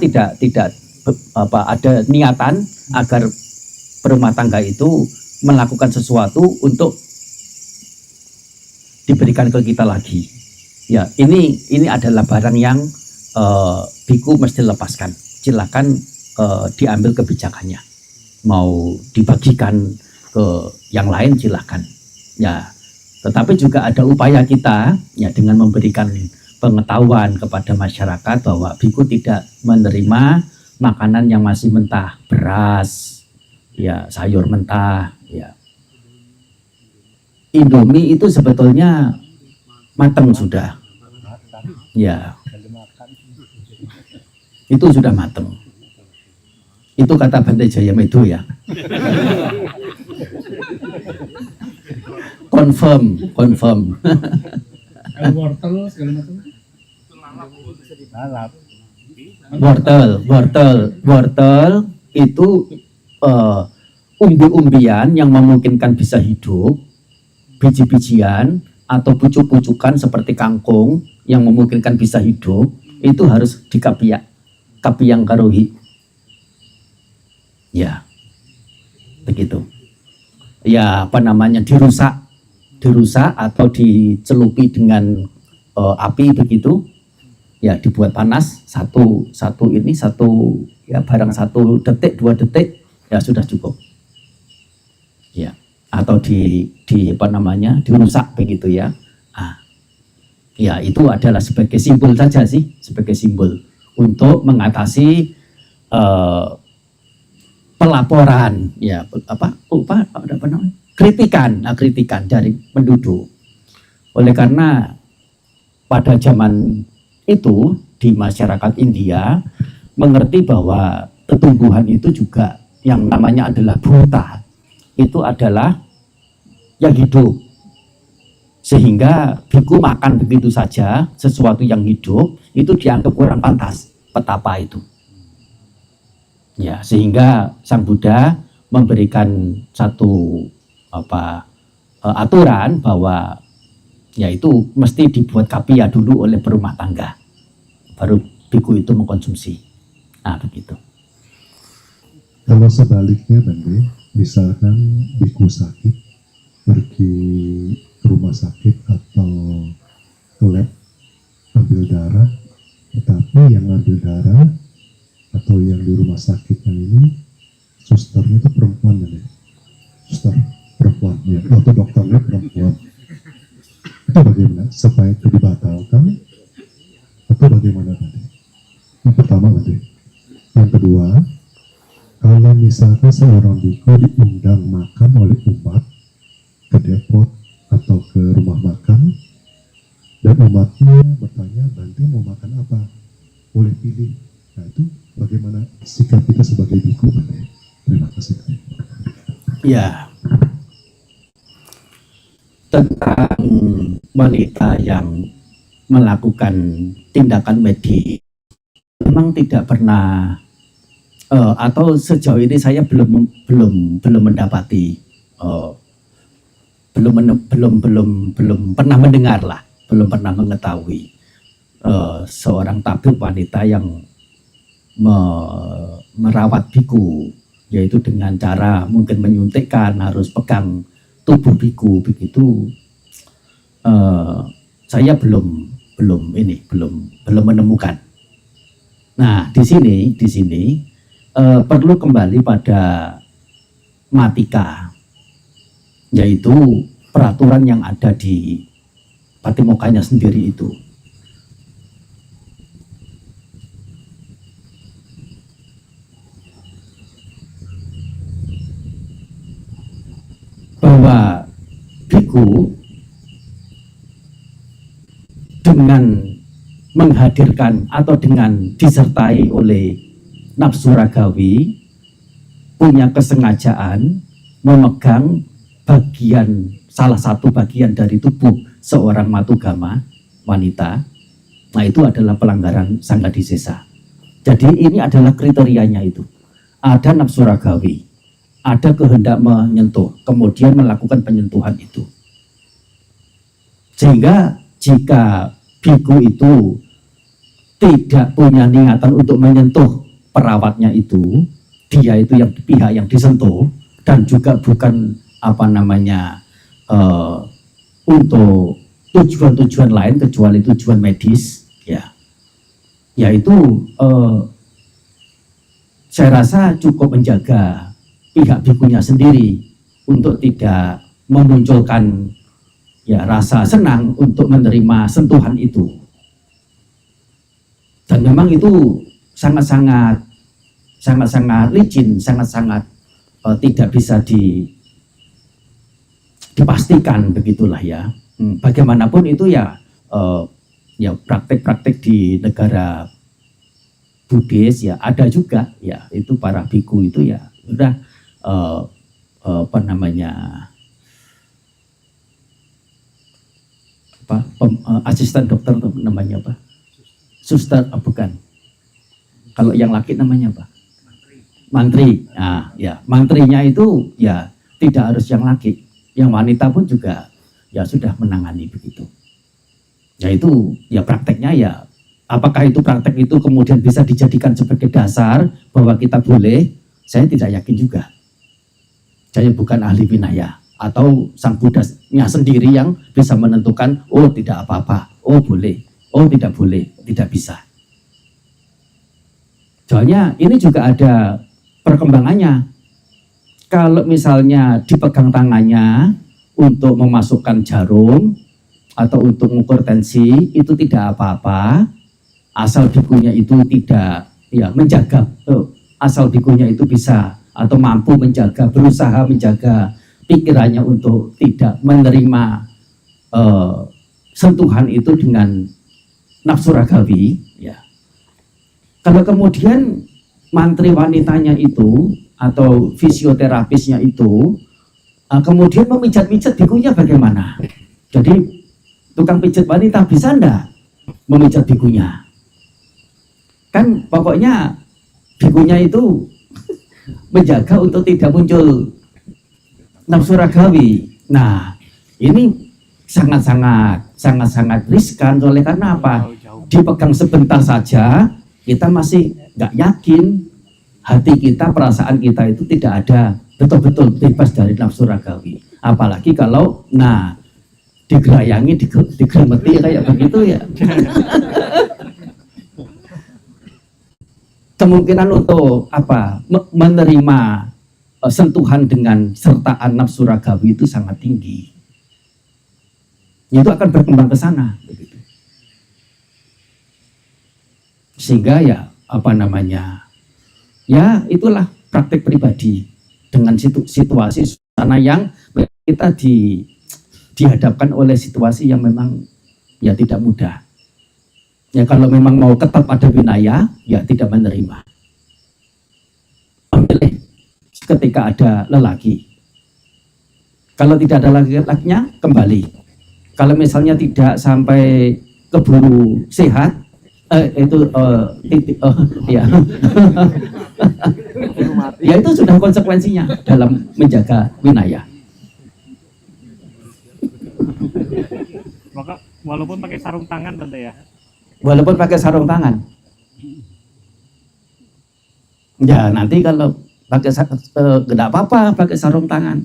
tidak ada niatan agar berumah tangga itu melakukan sesuatu untuk diberikan ke kita lagi. Ya, ini adalah barang yang biku mesti lepaskan. Silakan diambil kebijakannya. Mau dibagikan ke yang lain silakan. Ya, tetapi juga ada upaya kita ya dengan memberikan pengetahuan kepada masyarakat bahwa biku tidak menerima makanan yang masih mentah, beras, ya sayur mentah, ya. Indomie itu sebetulnya matang sudah. Ya. Itu sudah matang. Itu kata Bante Jayamedo ya. Confirm. Kalau wortel segala macam. Wortel itu umbi-umbian yang memungkinkan bisa hidup, biji-bijian atau pucuk-pucukan seperti kangkung yang memungkinkan bisa hidup, itu harus dikapiang karuhi. Ya, begitu. Ya, dirusak atau dicelupi dengan api begitu. Ya, dibuat panas satu ya barang 1 detik 2 detik ya sudah cukup. Ya, atau dirusak begitu ya. Ya itu adalah sebagai simbol saja sih, sebagai simbol untuk mengatasi pelaporan ya kritikan dari penduduk. Oleh karena pada zaman itu di masyarakat India mengerti bahwa tumbuhan itu juga yang namanya adalah bhuta, itu adalah yang hidup, sehingga biku makan begitu saja sesuatu yang hidup itu dianggap kurang pantas, petapa itu ya, sehingga Sang Buddha memberikan satu aturan bahwa yaitu mesti dibuat kapia dulu oleh berumah tangga, baru biku itu mengkonsumsi. Nah begitu. Kalau sebaliknya Bante, misalkan biku sakit pergi ke rumah sakit atau ke lab ambil darah, tetapi yang ambil darah atau yang di rumah sakitnya ini susternya itu perempuan ya, suster perempuan ya, atau dokternya perempuan, itu bagaimana? Supaya itu dibatalkan atau bagaimana tadi? Yang pertama Bante. Yang kedua, kalau misalkan seorang biku diundang makan oleh umat ke depot atau ke rumah makan, dan umatnya bertanya, Bante mau makan apa? Boleh pilih. Nah itu bagaimana sikap kita sebagai biku? Terima kasih. Ya, tentang wanita yang melakukan tindakan medis, memang tidak pernah atau sejauh ini saya belum mendapati, belum pernah mendengar lah, belum pernah mengetahui seorang tabib wanita yang merawat biku, yaitu dengan cara mungkin menyuntikkan, harus pegang tubuh biku begitu. Saya belum menemukan. Nah di sini perlu kembali pada matika, yaitu peraturan yang ada di Patimokkanya sendiri itu. Bahwa biku biku dengan menghadirkan atau dengan disertai oleh nafsu ragawi punya kesengajaan memegang salah satu bagian dari tubuh seorang matugama wanita, nah itu adalah pelanggaran sanggadisesa. Jadi ini adalah kriterianya itu. Ada nafsu ragawi, ada kehendak menyentuh, kemudian melakukan penyentuhan itu. Sehingga jika biku itu tidak punya niatan untuk menyentuh perawatnya itu, dia itu yang pihak yang disentuh, dan juga bukan untuk tujuan-tujuan lain kecuali tujuan medis, ya, yaitu saya rasa cukup menjaga pihak bikunya sendiri untuk tidak memunculkan ya rasa senang untuk menerima sentuhan itu. Dan memang itu sangat-sangat licin, sangat-sangat tidak bisa dipastikan, begitulah ya. Bagaimanapun itu ya praktek-praktek di negara Buddhis ya ada juga ya, itu para biku itu ya sudah asisten dokter tuh namanya apa? Suster, bukan. Kalau yang laki namanya apa? Mantri. Nah, ya, mantrinya itu ya tidak harus yang laki. Yang wanita pun juga ya sudah menangani begitu. Ya itu ya prakteknya ya. Apakah itu praktek itu kemudian bisa dijadikan sebagai dasar bahwa kita boleh? Saya tidak yakin juga. Saya bukan ahli winaya atau sang Buddhanya sendiri yang bisa menentukan, oh tidak apa-apa, oh boleh, oh tidak boleh, tidak bisa. Soalnya ini juga ada perkembangannya. Kalau misalnya dipegang tangannya untuk memasukkan jarum atau untuk mengukur tensi, itu tidak apa-apa, asal bikunya itu tidak ya menjaga, asal bikunya itu bisa atau mampu menjaga, berusaha menjaga pikirannya untuk tidak menerima sentuhan itu dengan nafsu ragawi, ya. Kalau kemudian mantri wanitanya itu atau fisioterapisnya itu kemudian memijat-mijat bikunya, bagaimana? Jadi tukang pijat wanita bisa enggak memijat bikunya? Kan pokoknya bikunya itu menjaga untuk tidak muncul nafsu ragawi. Nah, ini sangat-sangat riskan. Oleh karena apa? Dipegang sebentar saja, kita masih nggak yakin hati kita, perasaan kita itu tidak ada betul-betul bebas dari nafsu ragawi. Apalagi kalau, digerayangi, digeremeti kayak begitu ya. Kemungkinan untuk menerima sentuhan dengan sertaan nafsu ragawi itu sangat tinggi. Itu akan berkembang ke sana, begitu. Sehingga ya ya itulah praktek pribadi dengan situasi suasana yang kita dihadapkan oleh situasi yang memang ya tidak mudah. Ya kalau memang mau tetap ada winaya, ya tidak menerima. Memilih ketika ada lelaki. Kalau tidak ada laki-lakinya, kembali. Kalau misalnya tidak sampai keburu sehat, ya. Ya itu sudah konsekuensinya dalam menjaga winaya. Maka walaupun pakai sarung tangan, Bante ya. Walaupun pakai sarung tangan. Ya nanti kalau pakai tidak apa-apa pakai sarung tangan.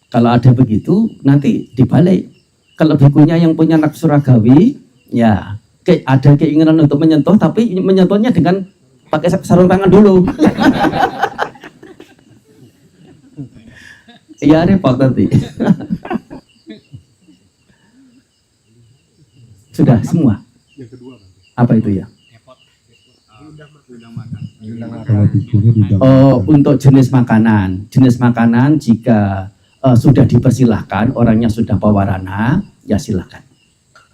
Kalau ada begitu nanti dibalik. Kalau bikunya yang punya nafsu ragawi, ya ada keinginan untuk menyentuh, tapi menyentuhnya dengan pakai sarung tangan dulu. Ya repot nanti. Sudah semua. Yang kedua, Apa itu ya? Kalau bikunya di dalam Untuk jenis makanan jika sudah dipersilahkan, orangnya sudah pawarana, ya silahkan.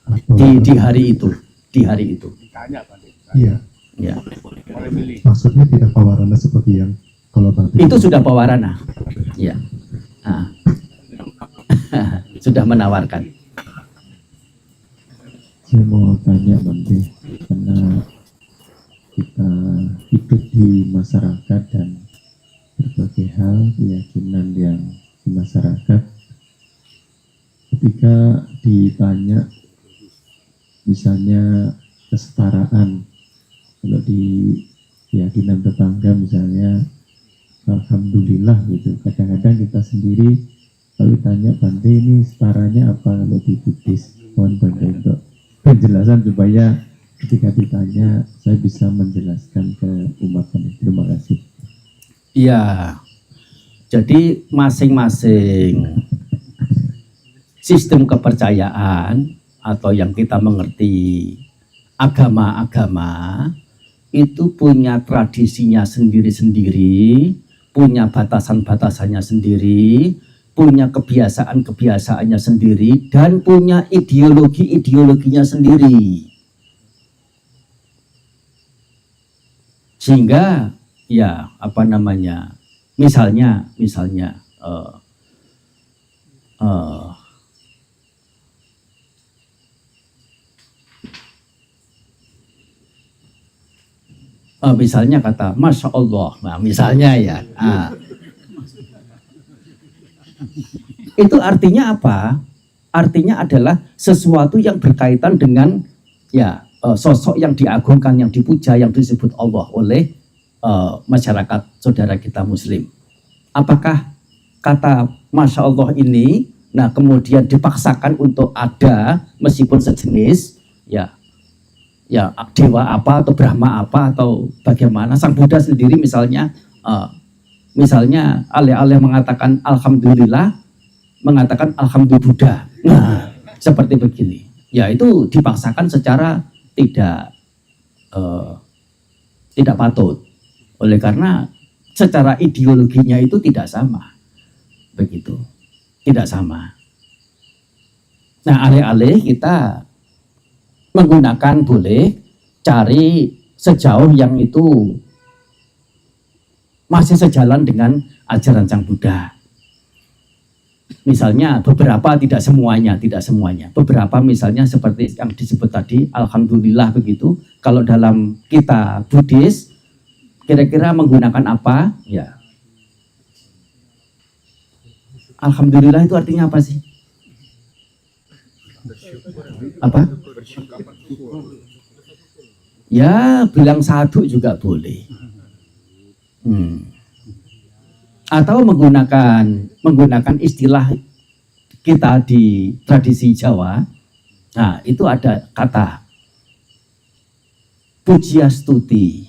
Atau, Di hari itu, Ditanya Bante. iya, ya. Boleh milih. maksudnya tidak pawarana seperti yang kalau Bante Itu sudah pawarana, ya. Nah. Sudah menawarkan. Saya mau tanya Bante, karena kita hidup di masyarakat dan berbagai hal keyakinan yang di masyarakat, ketika ditanya misalnya kesetaraan, kalau di keyakinan tetangga misalnya alhamdulillah gitu, kadang-kadang kita sendiri kalau ditanya Bante ini setaranya apa kalau di Buddhis, mohon Bante untuk penjelasan supaya ketika ditanya saya bisa menjelaskan ke umat Bante. Terima kasih. Iya. Jadi masing-masing sistem kepercayaan atau yang kita mengerti agama-agama itu punya tradisinya sendiri-sendiri, punya batasan-batasannya sendiri, punya kebiasaan-kebiasaannya sendiri, dan punya ideologi-ideologinya sendiri. Sehingga ya apa namanya, misalnya misalnya kata Masya Allah, nah misalnya ya, itu artinya apa? Artinya adalah sesuatu yang berkaitan dengan ya sosok yang diagungkan, yang dipuja, yang disebut Allah oleh masyarakat saudara kita Muslim. Apakah kata Masya Allah ini, nah kemudian dipaksakan untuk ada meskipun sejenis, ya dewa apa atau Brahma apa atau bagaimana? Sang Buddha sendiri misalnya alih-alih mengatakan Alhamdulillah, mengatakan Alhamdulillah Buddha. Nah, seperti begini. Ya itu dipaksakan secara tidak patut. Oleh karena secara ideologinya itu tidak sama. Begitu. Tidak sama. Nah, alih-alih kita menggunakan boleh cari sejauh yang itu masih sejalan dengan ajaran Sang Buddha. Misalnya beberapa, tidak semuanya. Beberapa misalnya seperti yang disebut tadi, Alhamdulillah begitu. Kalau dalam kita Buddhis, kira-kira menggunakan apa? Ya. Alhamdulillah itu artinya apa sih? Apa? Ya, bilang sadu juga boleh. Atau menggunakan istilah kita di tradisi Jawa. Nah, itu ada kata pujiastuti.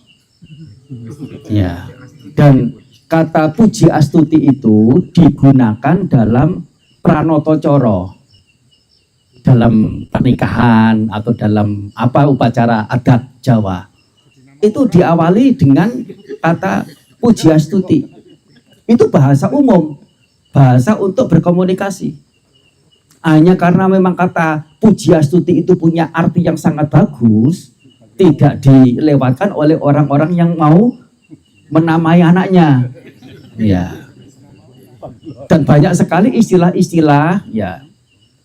Ya. Dan kata pujiastuti itu digunakan dalam pranoto coro, dalam pernikahan atau dalam apa upacara adat Jawa. Itu diawali dengan kata pujiastuti. Itu bahasa umum, bahasa untuk berkomunikasi. Hanya karena memang kata pujiastuti itu punya arti yang sangat bagus, tidak dilewatkan oleh orang-orang yang mau menamai anaknya. Ya. Dan banyak sekali istilah-istilah, ya.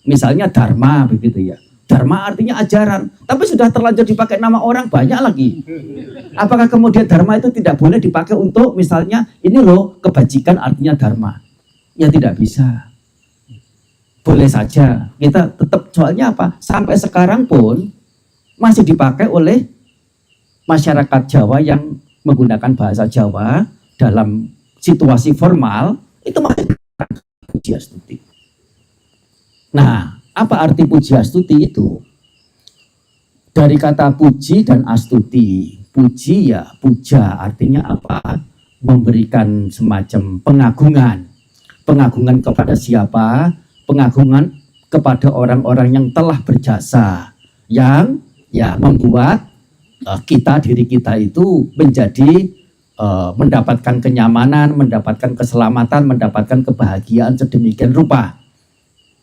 Misalnya dharma begitu ya. Dharma artinya ajaran, tapi sudah terlanjur dipakai nama orang banyak lagi. Apakah kemudian dharma itu tidak boleh dipakai untuk misalnya ini loh kebajikan artinya dharma? Ya tidak bisa. Boleh saja. Kita tetap, soalnya apa? Sampai sekarang pun masih dipakai oleh masyarakat Jawa yang menggunakan bahasa Jawa dalam situasi formal, itu masih pujiastuti. Nah, apa arti pujiastuti itu? Dari kata puji dan astuti. Puji ya puja, artinya apa? Memberikan semacam pengagungan. Pengagungan kepada siapa? Pengagungan kepada orang-orang yang telah berjasa, yang ya membuat diri kita itu menjadi mendapatkan kenyamanan, mendapatkan keselamatan, mendapatkan kebahagiaan sedemikian rupa.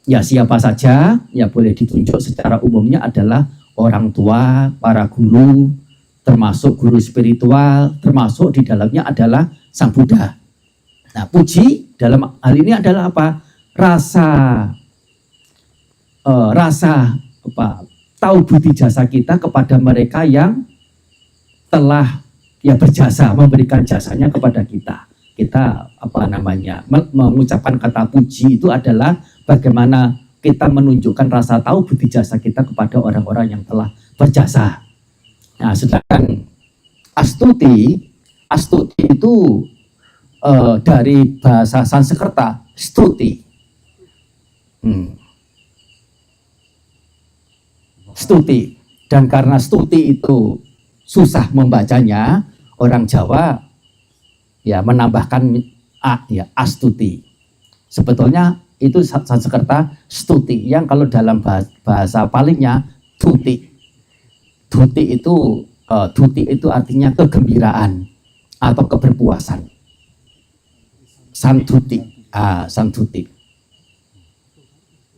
Ya siapa saja, ya boleh ditunjuk secara umumnya adalah orang tua, para guru, termasuk guru spiritual, termasuk di dalamnya adalah Sang Buddha. Nah, puji dalam hal ini adalah apa? Rasa tahu budi jasa kita kepada mereka yang telah ya berjasa, memberikan jasanya kepada kita. Kita mengucapkan kata puji itu adalah bagaimana kita menunjukkan rasa tahu budi jasa kita kepada orang-orang yang telah berjasa. Nah, sedangkan astuti itu dari bahasa Sanskerta stuti. Stuti. Dan karena stuti itu susah membacanya, orang Jawa ya menambahkan ya astuti. Sebetulnya itu Sanskerta stuti yang kalau dalam bahasa palingnya tuti. Tuti itu artinya kegembiraan atau keberpuasan. Santuti. Santuti.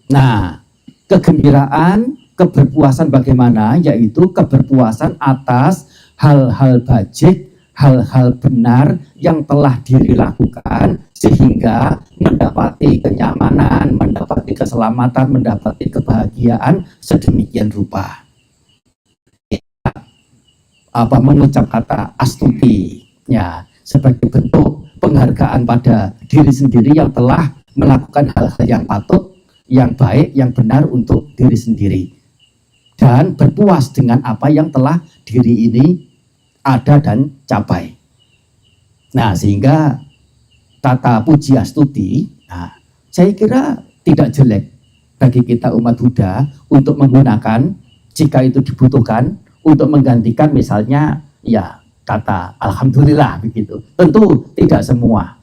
Nah, kegembiraan, keberpuasan bagaimana? Yaitu keberpuasan atas hal-hal bajik, hal-hal benar yang telah diri lakukan sehingga mendapati kenyamanan, mendapati keselamatan, mendapati kebahagiaan sedemikian rupa. Mengucap kata astuti ya sebagai bentuk penghargaan pada diri sendiri yang telah melakukan hal-hal yang patut, yang baik, yang benar untuk diri sendiri dan berpuas dengan apa yang telah diri ini ada dan capai. Nah, sehingga kata puji astuti, saya kira tidak jelek bagi kita umat Buddha untuk menggunakan jika itu dibutuhkan untuk menggantikan misalnya ya kata alhamdulillah begitu. Tentu tidak semua.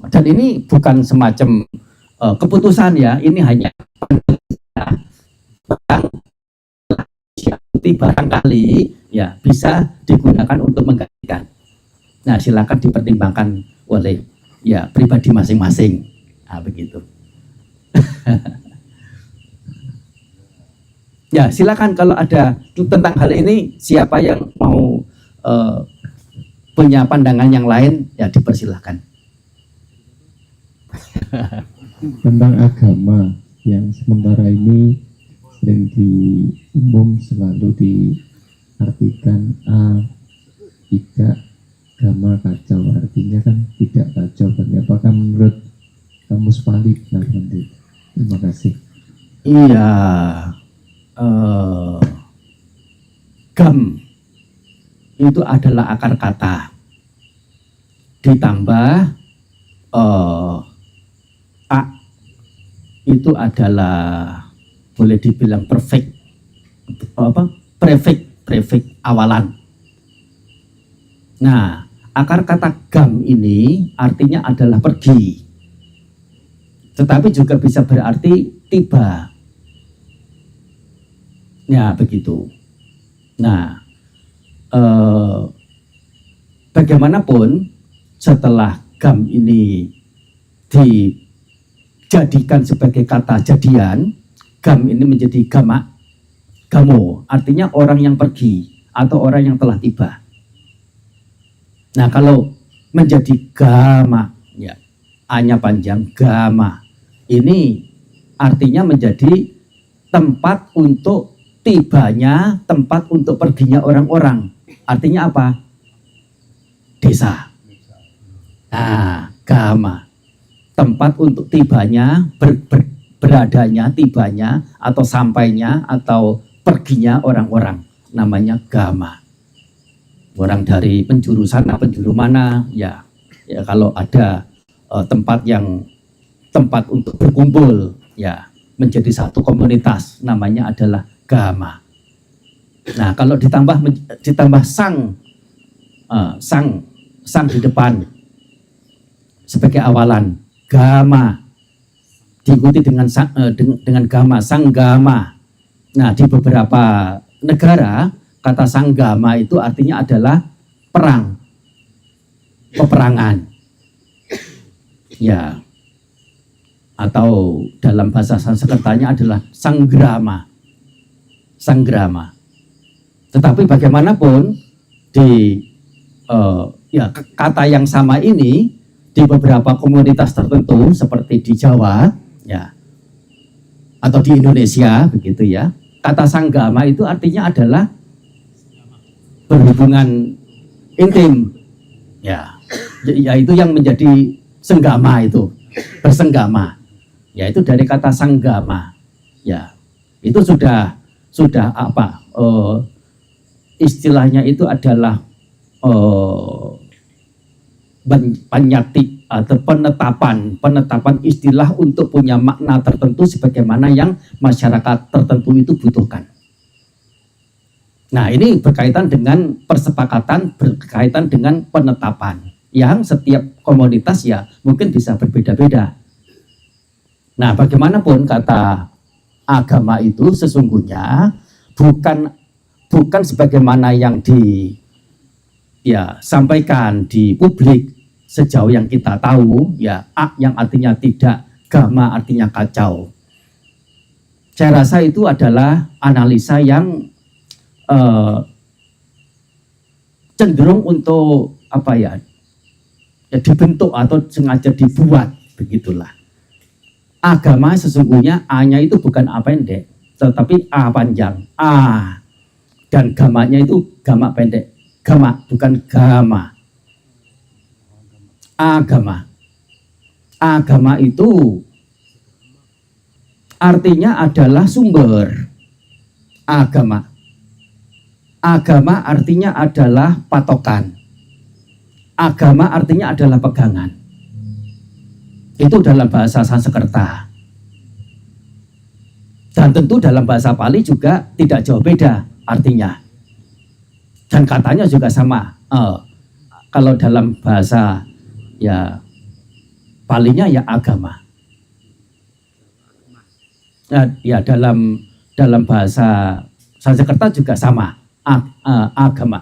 Dan ini bukan semacam keputusan ya, ini hanya barangkali ya bisa digunakan untuk menggantikan. Nah, silakan dipertimbangkan oleh ya pribadi masing-masing. Nah, begitu. Ya, silakan kalau ada tentang hal ini, siapa yang mau punya pandangan yang lain, ya dipersilahkan. Tentang agama yang sementara ini sering selalu diartikan tidak agama kacau, artinya kan tidak kacau. Apakah menurut Kamus Pali benar? Terima kasih. Iya. Gam itu adalah akar kata ditambah a itu adalah boleh dibilang prefix awalan. Nah, akar kata gam ini artinya adalah pergi, tetapi juga bisa berarti tiba. Ya, begitu. Nah, bagaimanapun setelah gam ini dijadikan sebagai kata jadian, gam ini menjadi gamo, artinya orang yang pergi atau orang yang telah tiba. Nah, kalau menjadi gama, ya, A-nya panjang, gama, ini artinya menjadi tempat untuk tibanya, tempat untuk perginya orang-orang. Artinya apa? Desa. Nah, gama, tempat untuk tibanya, beradanya, tibanya, atau sampainya, atau perginya orang-orang. Namanya gama. Orang dari penjuru sana, penjuru mana, ya kalau ada tempat untuk berkumpul, ya menjadi satu komunitas, namanya adalah gama. Nah, kalau ditambah sang di depan sebagai awalan, gama diikuti dengan gama, sang gama. Nah, di beberapa negara kata sang gama itu artinya adalah perang. peperangan. Ya. Atau dalam bahasa Sanskertanya adalah sanggrama. Sanggrama. Tetapi bagaimanapun di kata yang sama ini di beberapa komunitas tertentu seperti di Jawa, ya, atau di Indonesia begitu ya. Kata sanggama itu artinya adalah berhubungan intim, ya, yaitu yang menjadi senggama itu, bersenggama, yaitu dari kata sanggama, ya, itu sudah apa? Istilahnya itu adalah penyati atau penetapan istilah untuk punya makna tertentu sebagaimana yang masyarakat tertentu itu butuhkan. Nah, ini berkaitan dengan persepakatan, berkaitan dengan penetapan yang setiap komunitas ya mungkin bisa berbeda-beda. Nah, bagaimanapun kata agama itu sesungguhnya bukan sebagaimana yang sampaikan di publik sejauh yang kita tahu, ya, yang artinya tidak, gama artinya kacau. Saya rasa itu adalah analisa yang cenderung untuk apa ya dibentuk atau sengaja dibuat, begitulah. Agama sesungguhnya A-nya itu bukan A pendek, tetapi A panjang, A, dan gamanya itu gama pendek, gama bukan gama. Agama itu artinya adalah sumber. Agama artinya adalah patokan. Agama artinya adalah pegangan. Itu dalam bahasa Sanskerta. Dan tentu dalam bahasa Pali juga tidak jauh beda artinya. Dan katanya juga sama. Kalau dalam bahasa ya Palinya ya agama. Ya dalam bahasa Sanskerta juga sama. Agama.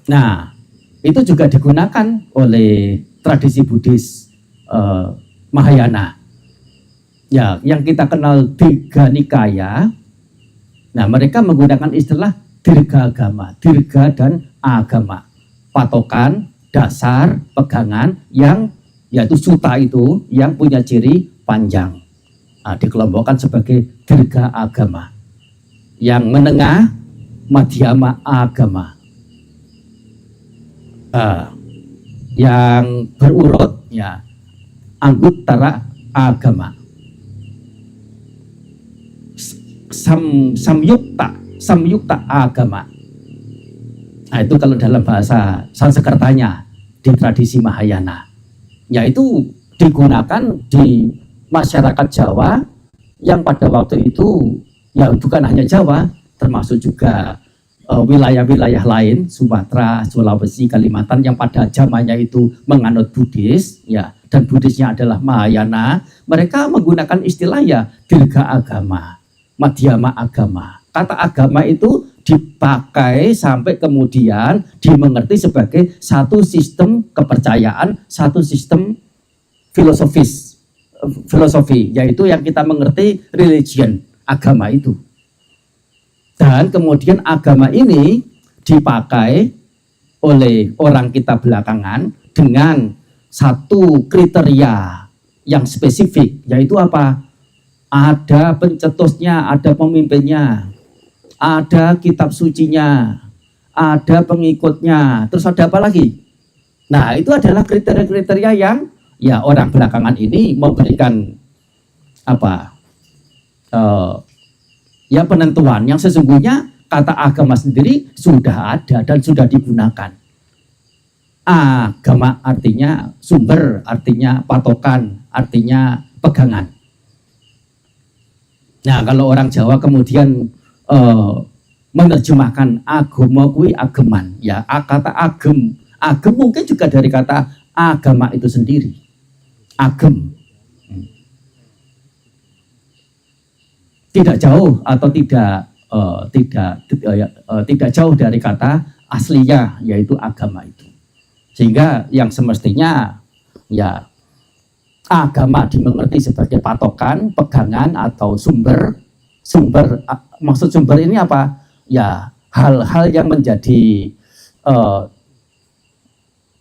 Nah, itu juga digunakan oleh tradisi Buddhis Mahayana. Ya, yang kita kenal Dirga Nikaya. Nah, mereka menggunakan istilah dirga agama, dirga dan agama. Patokan, dasar, pegangan yang yaitu suta itu yang punya ciri panjang. Nah, dikelompokkan sebagai dirga agama. Yang menengah madhyama agama, yang berurut ya anggutara agama, samyukta agama. Nah, itu kalau dalam bahasa Sanskertanya di tradisi Mahayana, yaitu digunakan di masyarakat Jawa yang pada waktu itu ya bukan hanya Jawa, termasuk juga wilayah-wilayah lain, Sumatera, Sulawesi, Kalimantan yang pada zamannya itu menganut Buddhis, ya, dan Buddhisnya adalah Mahayana. Mereka menggunakan istilah ya dirga agama, madhyama agama. Kata agama itu dipakai sampai kemudian dimengerti sebagai satu sistem kepercayaan, satu sistem filosofi, yaitu yang kita mengerti religion, agama itu. Dan kemudian agama ini dipakai oleh orang kita belakangan dengan satu kriteria yang spesifik, yaitu apa? Ada pencetusnya, ada pemimpinnya, ada kitab sucinya, ada pengikutnya, terus ada apa lagi? Nah, itu adalah kriteria-kriteria yang ya orang belakangan ini memberikan apa? Ya penentuan yang sesungguhnya kata agama sendiri sudah ada dan sudah digunakan. Agama artinya sumber, artinya patokan, artinya pegangan. Nah, kalau orang Jawa kemudian menerjemahkan agama kui ageman, ya kata agem mungkin juga dari kata agama itu sendiri, agem. Tidak jauh atau tidak jauh dari kata aslinya yaitu agama itu. Sehingga yang semestinya ya agama dimengerti sebagai patokan, pegangan atau sumber. Maksud sumber ini apa? Ya hal-hal yang menjadi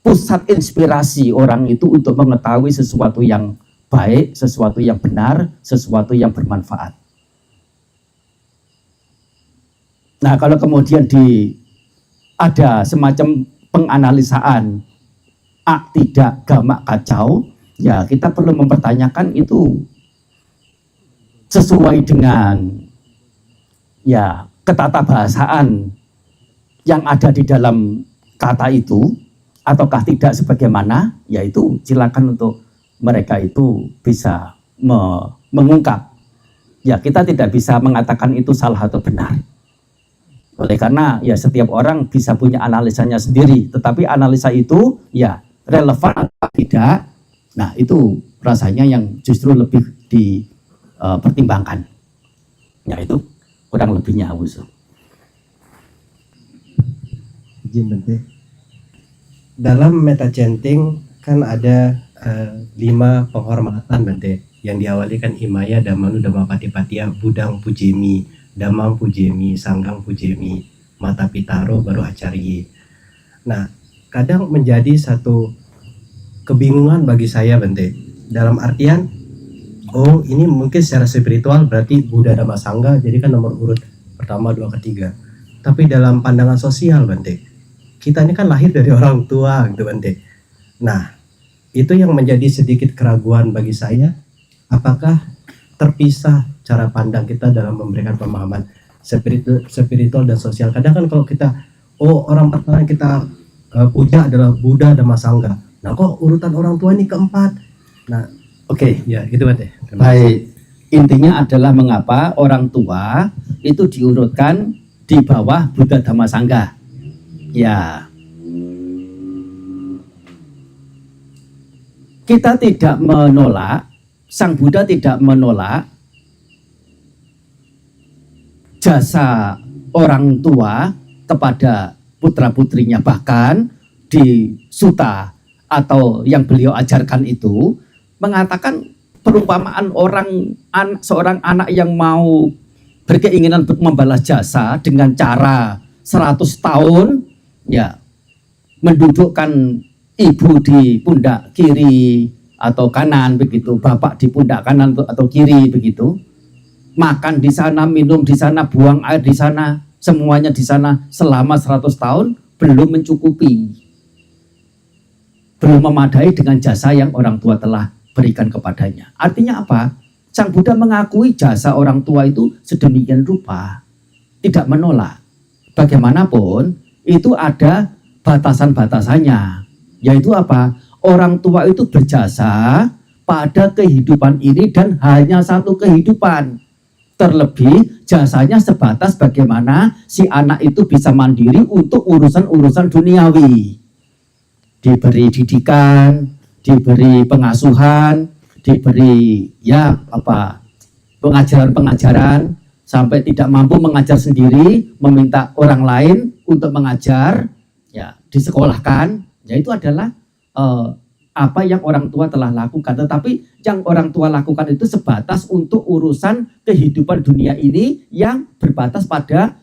pusat inspirasi orang itu untuk mengetahui sesuatu yang baik, sesuatu yang benar, sesuatu yang bermanfaat. Nah, kalau kemudian ada semacam penganalisaan tidak, gamak, kacau, ya kita perlu mempertanyakan itu sesuai dengan ya ketatabahasaan yang ada di dalam kata itu ataukah tidak sebagaimana, yaitu silakan untuk mereka itu bisa mengungkap. Ya, kita tidak bisa mengatakan itu salah atau benar. Oleh karena ya setiap orang bisa punya analisanya sendiri, tetapi analisa itu ya relevan atau tidak, nah itu rasanya yang justru lebih dipertimbangkan. Ya itu kurang lebihnya Wusu. Izin Bante. Dalam meta chanting kan ada 5 penghormatan Bante, yang diawali kan Himaya, Damanu, Dhammapatipatia, Budang Pujemi, Damang Pujemi, Sanggang Pujemi, Mata Pitaro, baru Acaryi. Nah, kadang menjadi satu kebingungan bagi saya Bante, dalam artian oh ini mungkin secara spiritual berarti Buddha Dhamma Sangha, jadi kan nomor urut pertama, 2, ketiga. Tapi dalam pandangan sosial Bante, kita ini kan lahir dari orang tua gitu Bante. Nah, itu yang menjadi sedikit keraguan bagi saya, apakah terpisah cara pandang kita dalam memberikan pemahaman spiritual dan sosial. Kadang kan kalau kita, oh orang pertama kita puja adalah Buddha Dhamma Sangha, nah kok urutan orang tua ini keempat. Nah, Oke. ya gitu Bante. Baik, intinya adalah mengapa orang tua itu diurutkan di bawah Buddha Dhamma Sangha. Ya, kita tidak menolak, Sang Buddha tidak menolak jasa orang tua kepada putra-putrinya, bahkan di Sutta atau yang beliau ajarkan itu mengatakan perumpamaan seorang anak yang mau berkeinginan untuk membalas jasa dengan cara 100 tahun ya mendudukkan ibu di pundak kiri atau kanan begitu, bapak di pundak kanan atau kiri begitu, makan di sana, minum di sana, buang air di sana, semuanya di sana selama 100 tahun belum mencukupi, belum memadai dengan jasa yang orang tua telah berikan kepadanya. Artinya apa? Sang Buddha mengakui jasa orang tua itu sedemikian rupa, tidak menolak. Bagaimanapun itu ada batasan-batasannya, yaitu apa? Orang tua itu berjasa pada kehidupan ini dan hanya satu kehidupan. Terlebih jasanya sebatas bagaimana si anak itu bisa mandiri untuk urusan-urusan duniawi. Diberi didikan, diberi pengasuhan, diberi pengajaran-pengajaran, sampai tidak mampu mengajar sendiri, meminta orang lain untuk mengajar, ya disekolahkan, ya itu adalah apa yang orang tua telah lakukan. Tetapi yang orang tua lakukan itu sebatas untuk urusan kehidupan dunia ini yang berbatas pada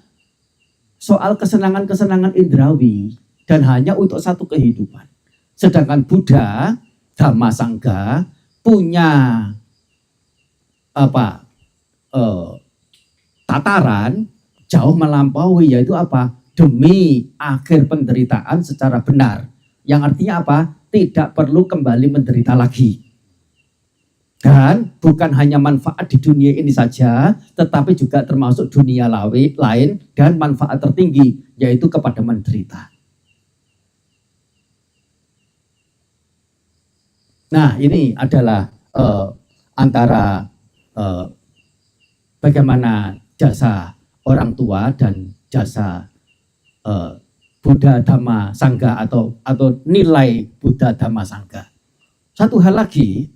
soal kesenangan-kesenangan indrawi dan hanya untuk satu kehidupan. Sedangkan Buddha Dhamma Sangha punya tataran jauh melampaui, yaitu apa? Demi akhir penderitaan secara benar. Yang artinya apa? Tidak perlu kembali menderita lagi. Dan bukan hanya manfaat di dunia ini saja, tetapi juga termasuk dunia lain dan manfaat tertinggi, yaitu kepada menderita. Nah, ini adalah antara bagaimana jasa orang tua dan jasa Buddha Dhamma Sangha atau nilai Buddha Dhamma Sangha. Satu hal lagi,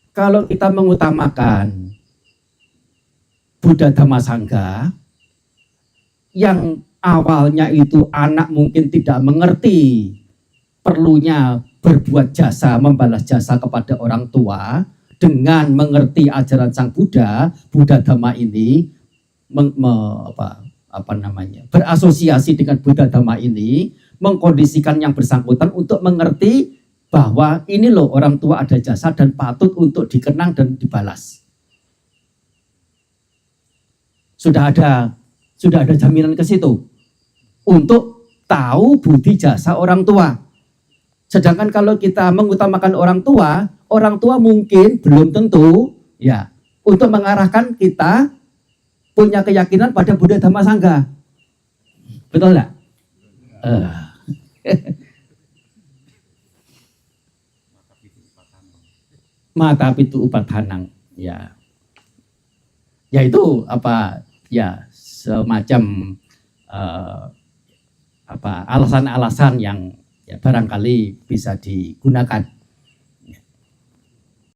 kalau kita mengutamakan Buddha Dhamma Sangha, yang awalnya itu anak mungkin tidak mengerti perlunya berbuat jasa, membalas jasa kepada orang tua, dengan mengerti ajaran Sang Buddha, Buddha Dhamma ini berasosiasi dengan Buddha Dhamma ini, mengkondisikan yang bersangkutan untuk mengerti bahwa ini loh orang tua ada jasa dan patut untuk dikenang dan dibalas. Sudah ada jaminan ke situ untuk tahu budi jasa orang tua. Sedangkan kalau kita mengutamakan orang tua mungkin belum tentu ya untuk mengarahkan kita punya keyakinan pada Buddha Dhamma Sangha. Betul enggak? Mata pitu upatanang, ya. Ya itu semacam alasan-alasan yang ya barangkali bisa digunakan